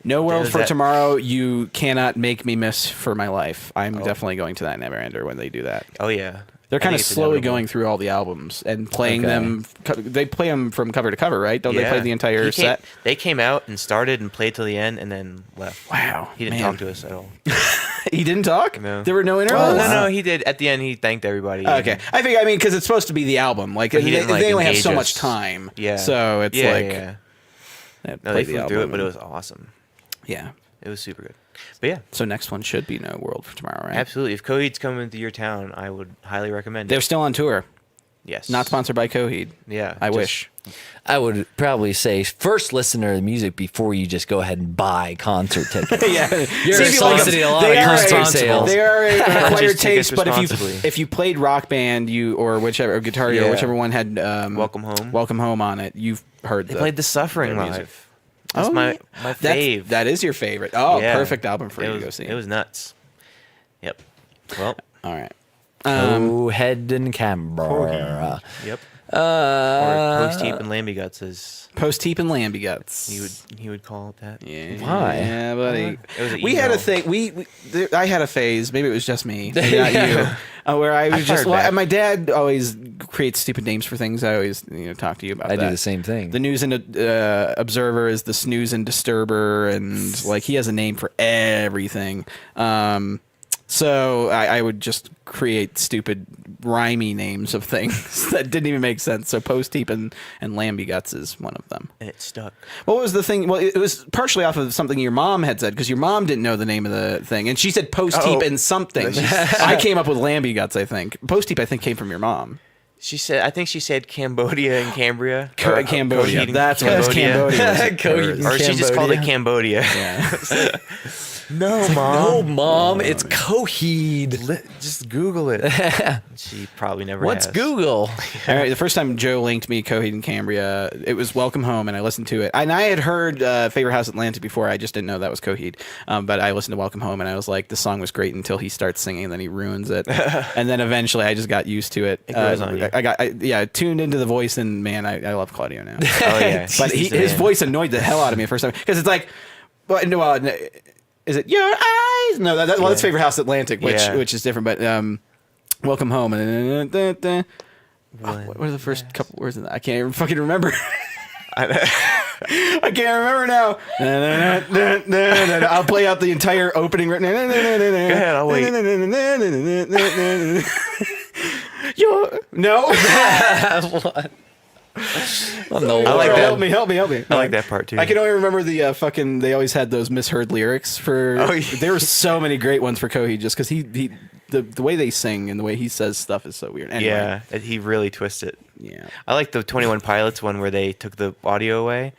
No World Was for that- Tomorrow, you cannot make me miss for my life. I'm definitely going to that Never Ender when they do that. oh yeah. They're kind of it's slowly inevitable. going through all the albums and playing Okay. them. They play them from cover to cover, right? Don't they Yeah. play the entire set? They came out and started and played till the end and then left. Wow, He didn't man. talk to us at all. He didn't talk. No. There were no Oh, intervals. no, he did. At the end, he thanked everybody. Okay, I mean, because it's supposed to be the album. Like, But he they, didn't, like, they only have engage so much us. time. Yeah. So it's yeah, like, yeah. they No, play they the flew through it, album but it and- was awesome. yeah. It was super good. But yeah, So next one should be No World for Tomorrow, right? absolutely. If Coheed's coming to your town, I would highly recommend They're it. still on tour. Yes. Not sponsored by Coheed. Yeah. I just- wish. I would probably say first listen to the music before you just go ahead and buy concert tickets. Yeah, You're See, if you like soliciting them, a lot they of are concert a- sales. They are a Purchase required tickets taste, but responsibly. if you played Rock Band, or whichever, or Guitar Hero, Yeah. whichever one had Welcome Home. Welcome Home on it, you've heard They played The Suffering their music. live. That's my fave. That is your favorite. Oh, Yeah. perfect album for It you was, to go see. It was nuts. Yep. Well, All right. Oh, head in Canberra. yep. Uh, Or Post Heap and Lambie Guts, as Post Heap and Lambie Guts. he would call it that. Yeah. Why? Yeah, buddy. It was an We had a email. thing. I had a phase. Maybe it was just me, maybe not you. Where I was just. fired back. My dad always creates stupid names for things. I always talk to you about. I that. do the same thing. The News and Observer is the Snooze and Disturber, and like he has a name for everything. So I would just create stupid rhymey names of things that didn't even make sense. So Post Heap and Lambie Guts is one of them. And it stuck. What was the thing? Well, it was partially off of something your mom had said because your mom didn't know the name of the thing, and she said Post Heap Oh. and something. I came up with Lambie Guts. I think Post Heap. I think came from your mom. I think she said Cambodia and Cambria. Or Cambodia. Coheed and That's what it was. Cambodia. Coheed Or she just called it Cambodia. Cambodia. Yeah. No, No, Mom, it's Coheed. Just Google it. She probably never What's has. Google? All right, the first time Joe linked me Coheed and Cambria, it was Welcome Home, and I listened to it. And I had heard Favorite House Atlanta before. I just didn't know that was Coheed. But I listened to Welcome Home, and I was like, the song was great until he starts singing, and then he ruins it. And then eventually, I just got used to it. It grows on you. I tuned into the voice, and man, I love Claudio now. Oh yeah, But He's the his man. voice annoyed the hell out of me the first time because it's like, well, no, is it your eyes? No, that's Yeah. Favorite House Atlantic, Yeah. which is different. But Welcome Home and One. what are the first couple words in that? I can't even fucking remember. I I can't remember now. I'll play out the entire opening. Go ahead, I'll wait. No. No, I like that. Help me. I like that part too. I can only remember the fucking. They always had those misheard lyrics for. Oh, yeah. There were so many great ones for Coheed just because the way they sing and the way he says stuff is so weird. Anyway, Yeah, he really twists it. yeah. I like the 21 Pilots one where they took the audio away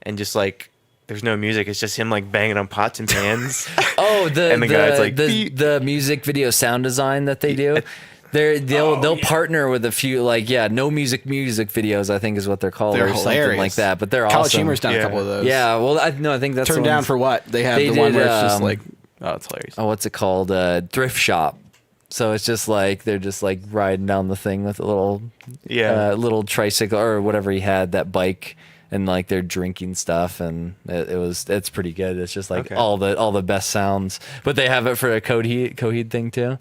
and just like there's no music. It's just him like banging on pots and pans. Oh, And the guy's like, the, beep. the music video sound design that they do. They'll partner with a few no music videos, I think is what they're called, They're or something hilarious. like that. But they're College awesome. Humor's done a Yeah. couple of those. Yeah, well, I think that's Turned the down ones- for what? They have They the one did, where it's just um, like, oh, it's hilarious. Oh, what's it called? Thrift shop. So it's just like they're just like riding down the thing with a little little tricycle or whatever he had, that bike, and like they're drinking stuff, and it's pretty good. It's just like Okay. all the best sounds, but they have it for a Coheed thing too.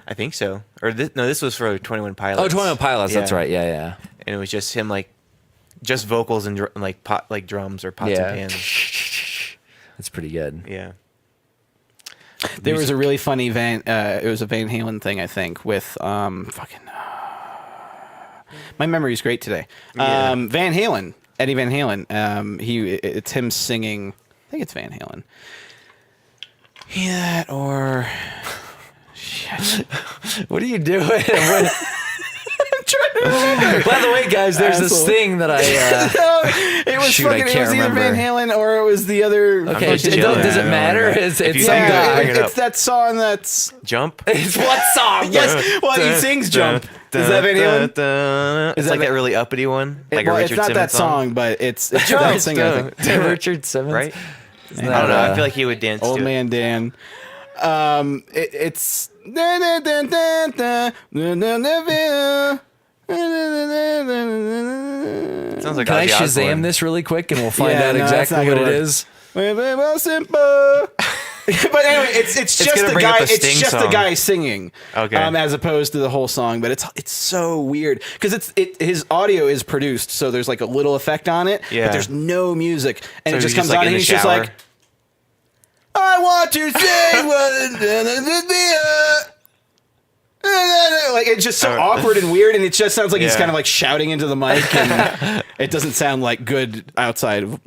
I think so. Or this was for 21 Pilots. Oh, 21 Pilots. That's Yeah. right. Yeah. And it was just him like just vocals and like drums or pots Yeah. and pans. It's pretty good. Yeah. There was a really funny it was a Van Halen thing, I think, with fucking. My memory's great today. Yeah. Van Halen, Eddie Van Halen. It's him singing. I think it's Van Halen. Hear that or. Shit. What are you doing? I'm trying to remember. By the way, guys, there's this Asshole. thing that I. It was Shoot, I fucking. It can't was either Van remember. Halen or it was the other. Okay, just does chilling. it I don't matter? remember. It's If you some think of it, guy. bring it up. It's that song that's. Jump. It's what song? Yes, well, he sings "Jump." Is that Van Halen? It's that like Van- that really uppity one, like Well, a it's Richard not Simmons that song, but it's that Jump. singer. I think. Richard Simmons, right? Isn't I that, don't know. I feel like he would dance Old to it. Man Dan. It's. Sounds like Can I Ozzy Shazam Osbourne. this really quick and we'll find Yeah, out no, that's exactly not what gonna it work. is? Well, simple. But anyway, it's just gonna the bring up guy. a It's Sting just the song. guy singing, Okay. as opposed to the whole song. But it's so weird because his audio is produced, so there's like a little effect on it, Yeah. but there's no music, and So it just he's comes like on, in and the he's just shower? like, "I want to say what." Like it's just so awkward and weird, and it just sounds like he's Yeah. kind of like shouting into the mic, and it doesn't sound like good outside of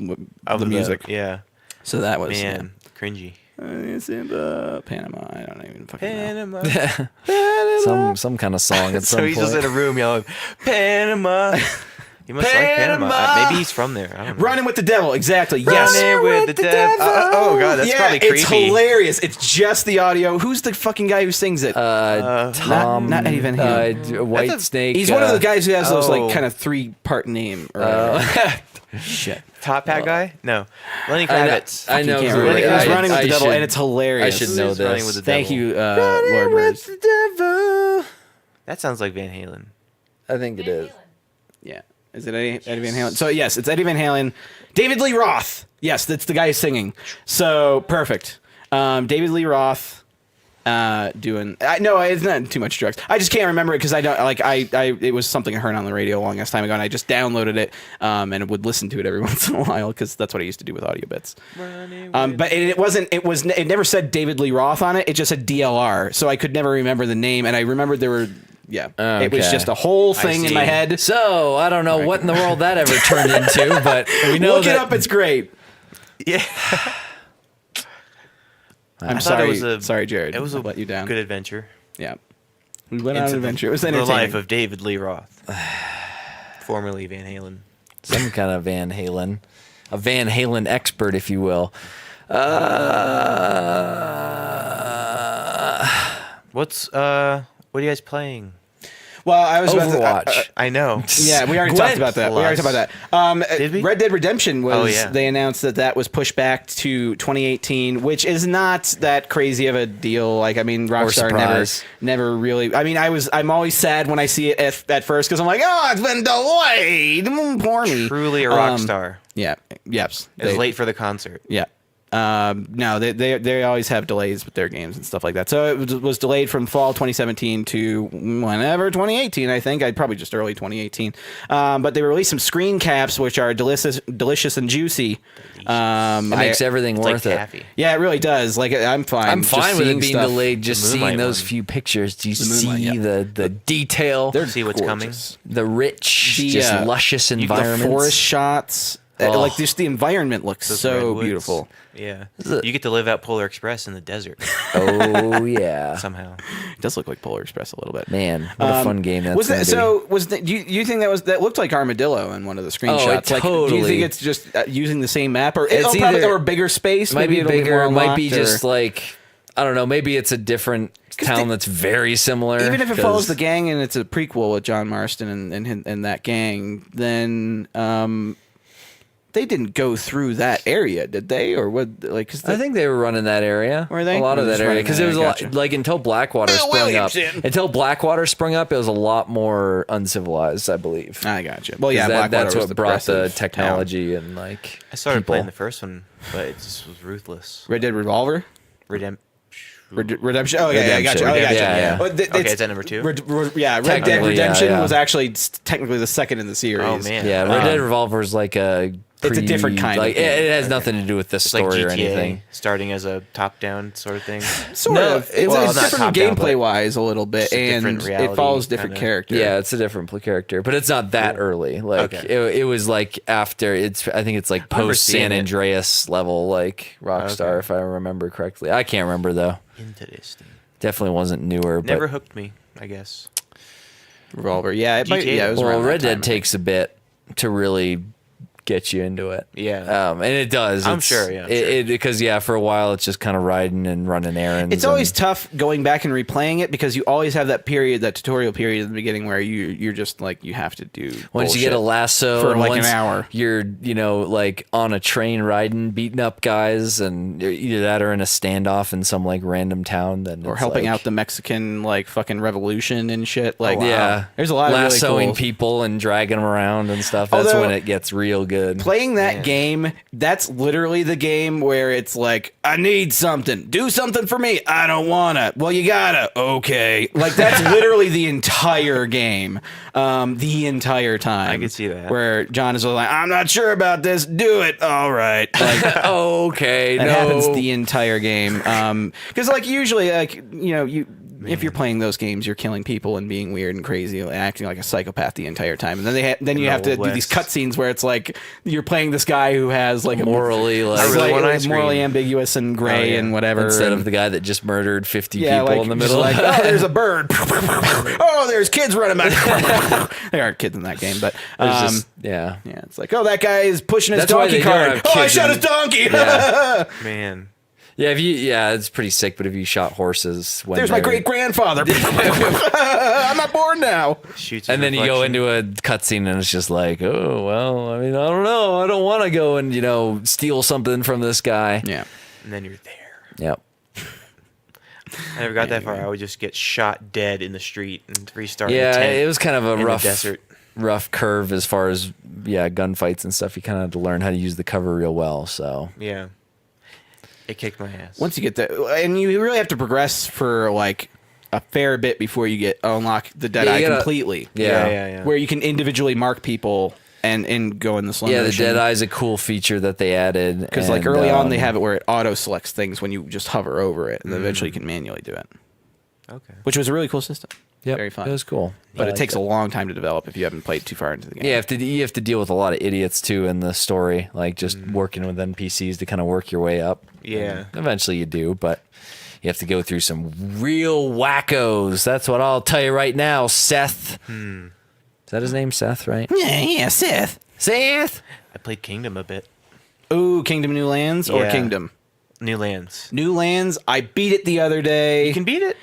the music. Yeah. So that was Man, cringy. It's in Panama. I don't even fucking know. Panama. some kind of song at some So he's point. just in a room yelling, Panama. He must like Panama. Maybe he's from there. I don't know. Running with the devil, exactly. Yes. Running with the devil. Oh god, that's yeah, probably creepy. it's hilarious. It's just the audio. Who's the fucking guy who sings it? Tom, not Eddie Van Halen. White That's a- Snake. He's one of the guys who has those like oh. kind of 3-part name. Or whatever. Shit. Top Hat guy? No, Lenny I know- Kravitz. I know. Can't who remember. it It was is. Running with the Devil, should- and it's hilarious. I should know It's Running this. with the Thank Devil. you, Lord Birds. the devil. That sounds like Van Halen. I think it is. Yeah. Is it Eddie Van Halen? So, yes, it's Eddie Van Halen. David Lee Roth. Yes, that's the guy singing. So, perfect. David Lee Roth doing... No, it's not too much drugs. I just can't remember it because I don't... Like, it was something I heard on the radio a long ass time ago, and I just downloaded it and would listen to it every once in a while because that's what I used to do with audio bits. But it never said David Lee Roth on it. It just said DLR. So I could never remember the name, and I remembered there were... Yeah, it was Okay. just a whole thing in my see. head. So I don't know what in the world that ever turned into, but we know Look that it up; it's great. Yeah. I'm thought sorry. it was a- sorry, Jared. It was a I let you down. good adventure. Yeah, we went on Into an adventure. It was the entertaining. life of David Lee Roth, formerly Van Halen. some kind of Van Halen, a Van Halen expert, if you will. What are you guys playing? Well, I was Overwatch. about to, I know. yeah, we already talked about that. We already talked about that. Did we? Red Dead Redemption was. Oh, yeah. They announced that was pushed back to 2018, which is not that crazy of a deal. Like, I mean, Rockstar surprise. never really. I mean, I'm always sad when I see it at first because I'm like, oh, it's been delayed. Poor me. Truly a rock star. Yeah. Yes. It was late for the concert. Yeah. No, they always have delays with their games and stuff like that. So it was delayed from fall 2017 to whenever 2018, I think. I'd probably just early 2018. But they released some screen caps, which are delicious and juicy. It makes everything It's worth like it. taffy. Yeah, it really does. Like, I'm fine. I'm just fine with it seeing being stuff. delayed. Just The seeing Moonlight those one. few pictures. Do you Moonlight, see yeah. the detail? They're See what's coming? gorgeous. The rich, The, just luscious The environments. forest shots. Oh. Like, just the environment looks Those so redwoods. beautiful. Yeah. it- You get to live out Polar Express in the desert Oh yeah, somehow. It does look like Polar Express a little bit. man, what a fun game that's Was gonna that be. so? Was that you think that looked like Armadillo in one of the screenshots? Like, do you totally- think it's just using the same map, or It's probably either- or bigger space? It might be it'll more bigger. It might be unlocked, just or- like I don't know. Maybe it's a different town that's very similar. even if it follows 'cause- the gang and it's a prequel with John Marston and that gang, then they didn't go through that area, did they? Or what? Like, 'cause I think they were running that area. Were they? A lot They of were that just area running because that it was area, a lot, gotcha. like until Blackwater Bill sprung Williamson. up. Until Blackwater sprung up, it was a lot more uncivilized, I believe. I gotcha. Well, yeah, 'Cause Blackwater that's was what brought the progressive technology and like. I started people. playing the first one, but it just was ruthless. town. Red Dead Revolver. Redemption. Redemption. Oh yeah, I gotcha. Oh, I gotcha. Yeah, yeah. Well, Okay, is that number 2? Red Dead Technically, Redemption yeah. was actually technically the second in the series. Oh man. Yeah, Red Dead Revolver is like a. It's a different kind of Like thing. it has nothing to do with the It's like story GTA, or anything. starting as a top-down sort of thing. Sort No, of. It's, well, it's not different top-down, gameplay but wise a little bit, it's a and different it reality, follows different kinda. characters. Yeah, it's a different character, but it's not that early. Like Okay. it was like after it's. I think it's like I remember post San seeing it. Andreas level, like Rockstar, Okay. if I remember correctly. I can't remember though. Interesting. Definitely wasn't newer. Never but, hooked me, I guess. Revolver. Yeah, it might, GTA. yeah. It was well, around that Red time, Dead I takes a bit to really get you into it. Yeah. And it does. I'm It's- sure, yeah, I'm sure. Because for a while it's just kind of riding and running errands. It's always and- tough going back and replaying it because you always have that period, that tutorial period at the beginning where you're just like you have to do once you get a bullshit. lasso for and like an once hour. you're like on a train riding, beating up guys, and either that or in a standoff in some like random town. Then or it's helping like, out the Mexican like fucking revolution and shit. Like yeah, there's a lot of really lassoing cool. people and dragging them around and stuff. That's Although- when it gets real good. good. Playing that Man. game, that's literally the game where it's like, I need something. Do something for me. I don't wanna. Well, you gotta. Okay. Like, that's literally the entire game. The entire time. I could see that. Where John is like, I'm not sure about this. Do it. All right. Like, Okay, that no. happens the entire game. Because, like, usually, like, you know, if you're playing those games, you're killing people and being weird and crazy and acting like a psychopath the entire time. And then then you have to Old do these West. cutscenes where it's like you're playing this guy who has like Morally, a like, I really slightly want ice cream. morally ambiguous and gray Oh, yeah. and whatever. instead and, of the guy that just murdered 50 yeah, people like, in the just middle. like, oh, there's a bird. Oh, there's kids running back. There aren't kids in that game, but There's just, yeah. yeah, it's like, oh, that guy is pushing his That's why donkey they don't cart. have Oh, I kids shot in- his donkey. Yeah. Man. Yeah, it's pretty sick, but if you shot horses when There's my they're- great grandfather. I'm not born now. Shoots and then you go into a cutscene and it's just like, oh, well, I mean, I don't know. I don't want to go and, steal something from this guy. Yeah. and then you're there. Yep. I never got that far. I would just get shot dead in the street and restart. Yeah, in the tent it was kind of a in rough the desert. rough curve as far as gunfights and stuff. You kind of had to learn how to use the cover real well. So Yeah, it kicked my ass. Once you get there, and you really have to progress for like a fair bit before you unlock the Dead Yeah, Eye you gotta- completely. yeah. Where you can individually mark people and go in the slow yeah, the motion. Dead Eye is a cool feature that they added Because like and, early on, they have it where it auto selects things when you just hover over it, and eventually you can manually do it, Okay. which was a really cool system. Yep, Very fun. It was cool, But I it takes a liked long time to develop if you haven't played too far into the game. Yeah, you have to deal with a lot of idiots too in the story, like just working with NPCs to kind of work your way up. Yeah. And eventually you do, but you have to go through some real wackos. That's what I'll tell you right now, Seth. Is that his name, Seth? Right? Yeah, Seth. Seth. I played Kingdom a bit. Ooh, Kingdom New Lands or Yeah. Kingdom New Lands. New Lands. I beat it the other day. You can beat it.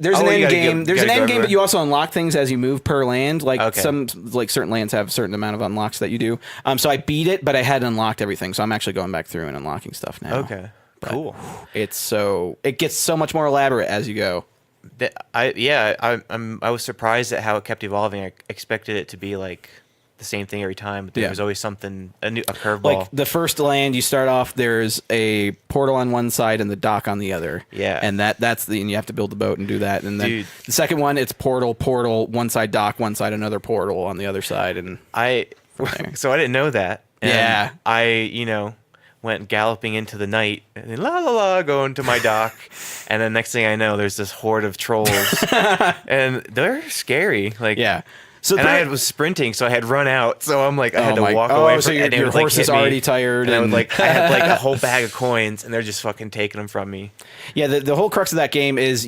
There's Oh, an you end gotta game. go- There's an gotta go end game, but everywhere. you also unlock things as you move per land. Like Okay. certain lands have a certain amount of unlocks that you do. So I beat it, but I hadn't unlocked everything. So I'm actually going back through and unlocking stuff now. Okay. Cool. It gets so much more elaborate as you go. I was surprised at how it kept evolving. I expected it to be like the same thing every time, but there Yeah. was always something, a curveball. Like the first land you start off, there's a portal on one side and the dock on the other. Yeah. and and you have to build the boat and do that. And then Dude. the second one, it's portal, one side dock, one side another portal on the other side, and there. So I didn't know that. And Yeah. I went galloping into the night and then la la la going to my dock, and then next thing I know, there's this horde of trolls, and they're scary. Like yeah. So and there- I was sprinting, so I had run out. So I'm like, I had to walk oh, away. so from, your, and it your would, like, horse hit is me, already tired, and I and would I had like a whole bag of coins, and they're just fucking taking them from me. yeah, the whole crux of that game is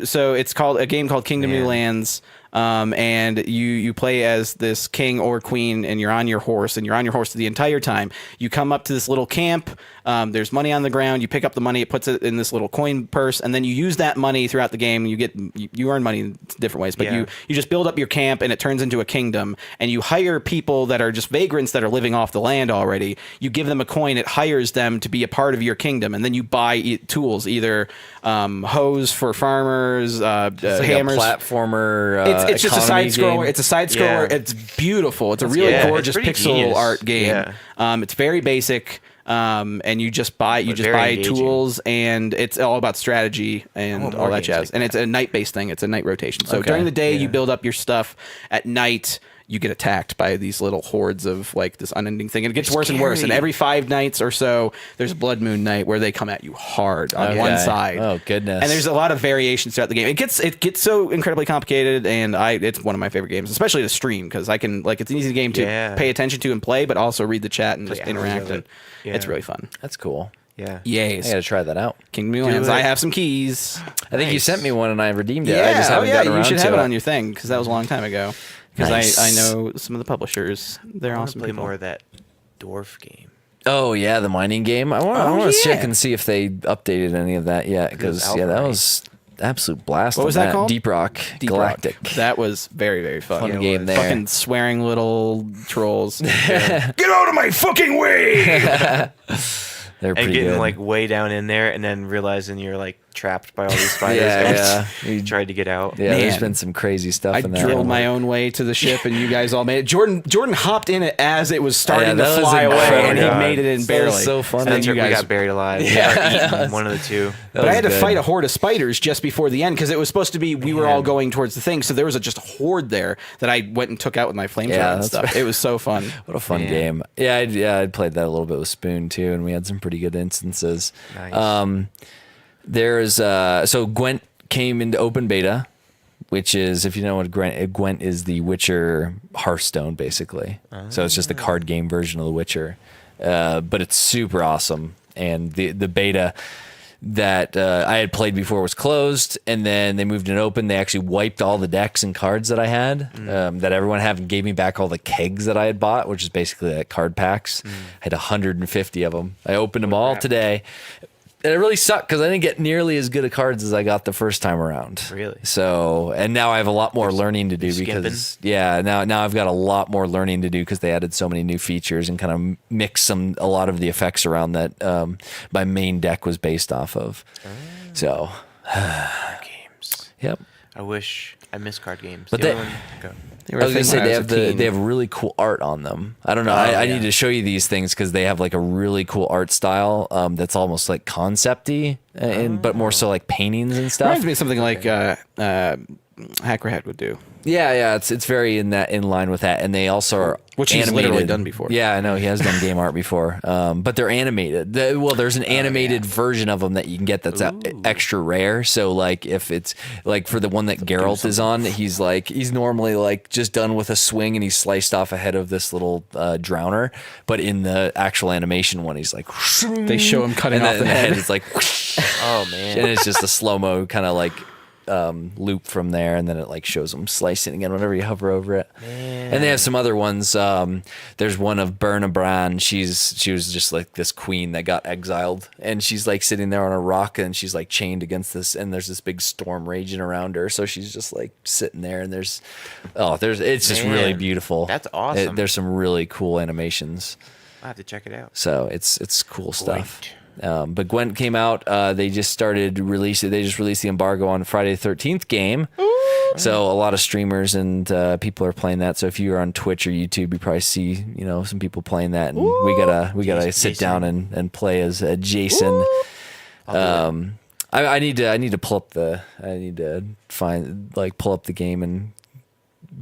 so it's called a game called Kingdom New Man. Lands. And you play as this king or queen, and you're on your horse, the entire time. You come up to this little camp. There's money on the ground. You pick up the money. It puts it in this little coin purse, and then you use that money throughout the game. You earn money in different ways, but Yeah. you just build up your camp, and it turns into a kingdom. And you hire people that are just vagrants that are living off the land already. You give them a coin. It hires them to be a part of your kingdom, and then you buy tools, either hoes for farmers, It's like hammers. a platformer. It's just a side economy scroller. game. It's a side scroller. Yeah. It's beautiful. It's a really yeah, it's gorgeous pretty pixel genius. art game. Yeah. It's very basic. And you just buy very engaging. tools, and it's all about strategy and want all more that games jazz. like and it's a night based thing. It's a night rotation. So Okay. during the day you Yeah. build up your stuff. At night you get attacked by these little hordes of like this unending thing, and it gets worse and worse. And scary. every 5 nights or so, there's a blood moon night where they come at you hard on Okay. one side. Oh, goodness. And there's a lot of variations throughout the game. It gets so incredibly complicated, and it's one of my favorite games, especially to stream, because I can it's an easy game to Yeah. pay attention to and play, but also read the chat and just Play hours interact. of And it. Yeah. it's really fun. That's cool. Yeah. Yay! I gotta try that out. Kingdom New Do Lands. it. I have some keys. I think you Nice. sent me one and I redeemed it. I just haven't gotten around you should to have it it on your thing, because that was a long time ago. Because Nice. I know some of the publishers. They're I want to awesome play people. more of that dwarf game. Oh yeah, the mining game. I want Oh, to check yeah. and see if they updated any of that yet, because It was that Alpha, was absolute blast. What on was that called? Deep Rock Deep Galactic. Rock. That was very, very fun. Fun Yeah, it game was. there. Fucking swearing little trolls. Get out of my fucking way! They're And pretty getting good. like way down in there, and then realizing you're like trapped by all these spiders. Yeah, He tried to get out. Yeah, there's Man. been some crazy stuff I in that. drilled my own way to the ship, and you guys all made it. Jordan hopped in it as it was starting that to was fly away, incredible. and he God. made it in That barely. was so funny. And then That's you right, we guys got buried alive. Yeah. Or eaten, one of the two. That But I was had to good. fight a horde of spiders just before the end because it was supposed to be we were all going towards the thing. So there was just a horde there that I went and took out with my flamethrower Yeah, and that's stuff. It was so fun. What a fun Man. game. Yeah, I'd played that a little bit with Spoon too, and we had some pretty good instances. Nice. There's so Gwent came into open beta, which is, if you know what Gwent is, the Witcher Hearthstone basically. So it's just the card game version of the Witcher, but it's super awesome. And the beta that I had played before was closed, and then they moved it open. They actually wiped all the decks and cards that I had, that everyone had, and gave me back all the kegs that I had bought, which is basically like card packs. I had 150 of them. I opened them all today. And it really sucked because I didn't get nearly as good of cards as I got the first time around. Really? So, and now I have a lot more learning to do because, now I've got a lot more learning to do because they added so many new features and kind of mixed a lot of the effects around that my main deck was based off of. So, Games. yep. I miss card games. But The they- other one- go. They were I a was gonna thing say when I they was have a teen. they have really cool art on them. I don't know. I need to show you these things because they have like a really cool art style that's almost like concept-y, but more so like paintings and stuff. Reminds me of something like Hackerhead would do. Yeah, it's very in line with that, and they also are Which he's animated. literally done before. Yeah, I know he has done game art before, but they're animated. There's an animated version of them that you can get that's extra rare. So like if it's like for the one that Geralt is on, he's normally like just done with a swing and he's sliced off a head of this little drowner, but in the actual animation one, he's like They show him cutting and off then the head. is like Oh, man. and it's just a slow mo kind of like loop from there, and then it like shows them slicing again whenever you hover over it. And they have some other ones. There's one of Berna Bran. She was just like this queen that got exiled, and she's like sitting there on a rock, and she's like chained against this, and there's this big storm raging around her. So she's just like sitting there, and it's just really Man, beautiful. that's awesome. There's some really cool animations. I'll have to check it out. So it's cool stuff. But Gwent came out. They just released the embargo on Friday the 13th game. So a lot of streamers and people are playing that. So if you're on Twitch or YouTube, you probably see some people playing that, and we gotta sit down and play as Jason. I need to pull up pull up the game and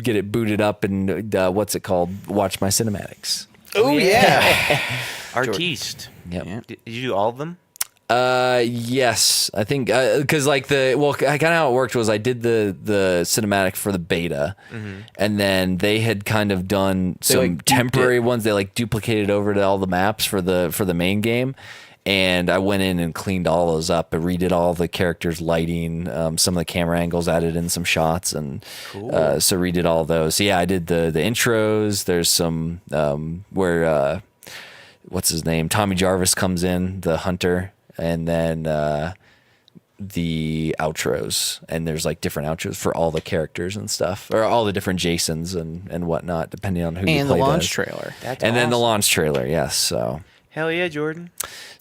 get it booted up and what's it called? Watch my cinematics. Oh yeah. Artiste. Yep. Yeah. Did you do all of them? Yes, I think because kind of how it worked was I did the cinematic for the beta, and then they had kind of done some like, duped temporary ones. They like duplicated over to all the maps for the main game, and I went in and cleaned all those up and redid all the characters' lighting, some of the camera angles, added in some shots, and so redid all those. So yeah, I did the intros. There's some where what's his name? Tommy Jarvis comes in, the hunter, and then the outros. And there's like different outros for all the characters and stuff, or all the different Jasons and whatnot, depending on who you And the play launch as. trailer. That's And then the awesome. launch trailer, yes. So Hell yeah, Jordan.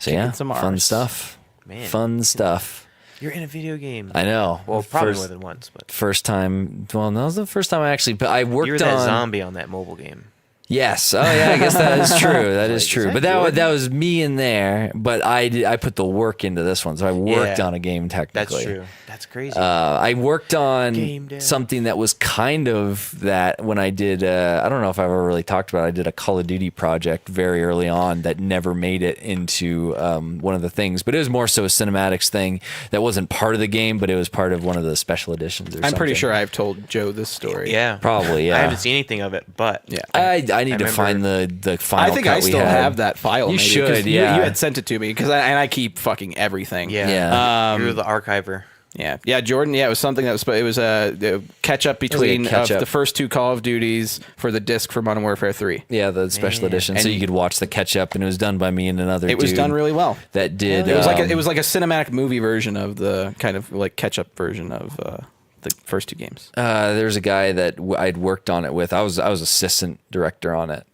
yeah, some fun Rs. stuff. Man. Fun stuff. You're in a video game. I know. Well, probably more than once, but First time. Well, that was the first time I actually. But I worked you were that on. zombie on that mobile game. Yes. Oh yeah. I guess that is true. That is Like, true. is But that that was me in there. But I put the work into this one, so I worked Yeah. on a game technically. That's true. That's crazy. I worked Game on dev. something that was kind of that when I did. I don't know if I've ever really talked about it. I did a Call of Duty project very early on that never made it into one of the things, but it was more so a cinematics thing that wasn't part of the game, but it was part of one of the special editions. Or I'm pretty something. sure I've told Joe this story. yeah. Probably, yeah. I haven't seen anything of it, but Yeah. I need to remember- find the final. I think cut I we still had. have that file. You maybe, 'cause should, you yeah. had sent it to me because I keep fucking everything. yeah. Yeah. You're the archiver. Yeah, Jordan. Yeah, it was something that was. It was a catch up between catch-up. the first two Call of Duties for the disc for Modern Warfare 3. Yeah, the special Man. edition, so And- you could watch the catch up, and it was done by me and another. It was dude done really well. That did. It was like a cinematic movie version of the kind of like catch up version of the first two games. There's a guy that I'd worked on it with. I was assistant director on it,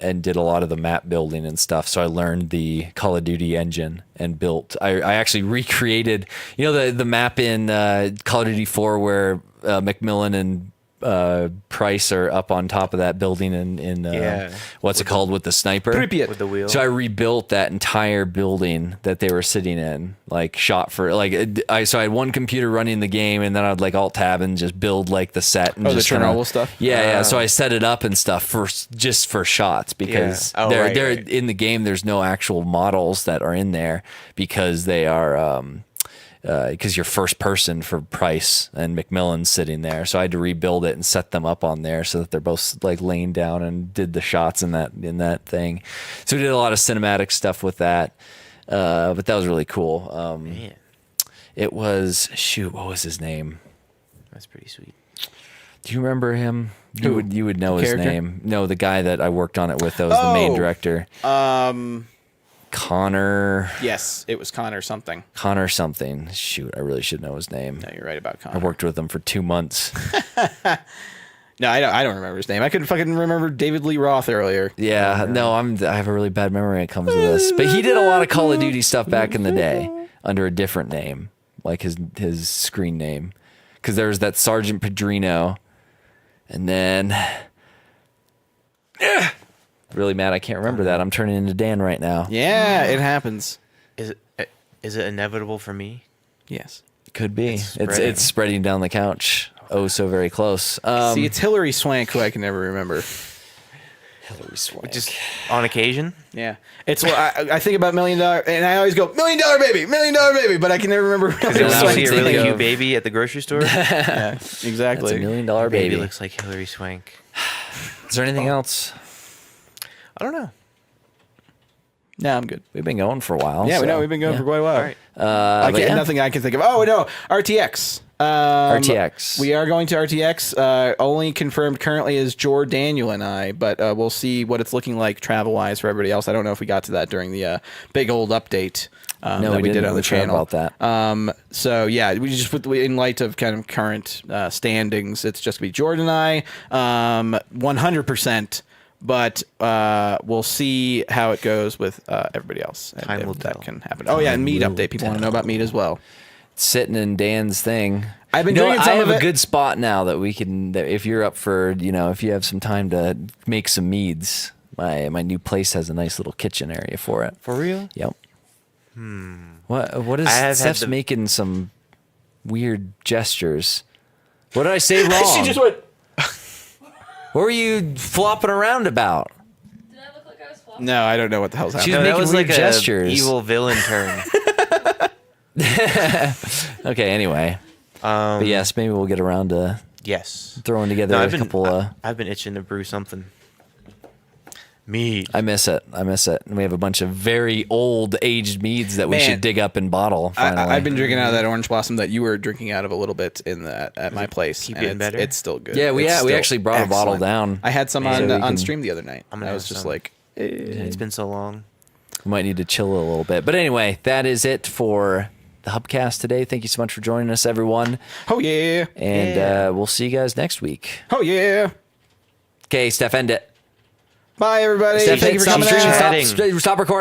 and did a lot of the map building and stuff. So I learned the Call of Duty engine and built. I actually recreated, the map in Call of Duty 4 where McMillan and Price are up on top of that building in what's it called with the sniper with the wheel. So I rebuilt that entire building that they were sitting in, like shot for like I had one computer running the game, and then I'd like alt tab and just build like the set and the just Chernobyl stuff. Yeah. So I set it up and stuff for shots because they're in the game. There's no actual models that are in there because they are. Because you're first person for Price and McMillan's sitting there, so I had to rebuild it and set them up on there so that they're both like laying down and did the shots in that thing. So we did a lot of cinematic stuff with that, but that was really cool. Man, It was what was his name? that's pretty sweet. Do you remember him? Who? You would know his Character? name. No, the guy that I worked on it with. That was the main director. Connor. Yes, it was Connor something. Connor something. Shoot, I really should know his name. No, you're right about I Connor. worked with him for 2 months. No, I don't remember his name. I couldn't fucking remember David Lee Roth earlier. Yeah, no, I have a really bad memory when it comes to this. But he did a lot of Call of Duty stuff back in the day under a different name, like his screen name. Because there was that Sergeant Pedrino, and then really mad I can't remember that. I'm turning into Dan right now. Yeah, it happens. Is it inevitable for me? Yes. Could be. spreading. It's spreading down the couch. Oh, so very close. See, it's Hillary Swank who I can never remember. Hillary Swank. Just on occasion. Yeah, it's what I think about $1 Million, and I always go $1 Million Baby, $1 Million Baby, but I can never remember. Because Yeah, you I would see a think really of- cute baby at the grocery store. Yeah, That's exactly. $1 million Baby baby. looks like Hillary Swank. Is there anything else? I don't know. No, I'm good. We've been going for a while. Yeah, we so, know we've been going for quite a while. All right. but yeah. Nothing I can think of. Oh no, RTX. RTX. We are going to RTX. Only confirmed currently is Jor, Daniel, and I, but we'll see what it's looking like travel wise for everybody else. I don't know if we got to that during the big old update No, that we did didn't. on the We forgot channel. about that. So yeah, we just put in light of kind of current standings, it's just be Jordan and I, 100%. But we'll see how it goes with everybody else. And Time if will that tell. can happen. Oh yeah, and meat will update. People want to know about meat as well. Sitting in Dan's thing. I've been You know doing what? some I have of a it. good spot now that we can. That if you're up for, if you have some time to make some meads, my new place has a nice little kitchen area for it. For real? Yep. What is I have had Steph's the- making some weird gestures? What did I say wrong? She just went. What were you flopping around about? Did I look like I was flopping? No, I don't know what the hell's She's happening. No, that making was weird like gestures. a evil villain turn. Okay, anyway. But yes, maybe we'll get around to Yes. throwing together No, a couple. I've been itching to brew something. Mead. I miss it. And we have a bunch of very old aged meads that we Man. should dig up and bottle. Finally. I've been drinking out of that orange blossom that you were drinking out of a little bit at my place. keep and getting better? It's still good. Yeah, we It's still actually brought a bottle excellent. down. I had some So we on can- stream the other night. I'm gonna I was have just some. like, It's been so long. We might need to chill a little bit. But anyway, that is it for the Hubcast today. Thank you so much for joining us, everyone. oh yeah, And we'll see you guys next week. oh yeah. Okay, Steph, end it. Bye everybody. Steph, Thank you for stop coming streaming. out. Chatting. Stop recording.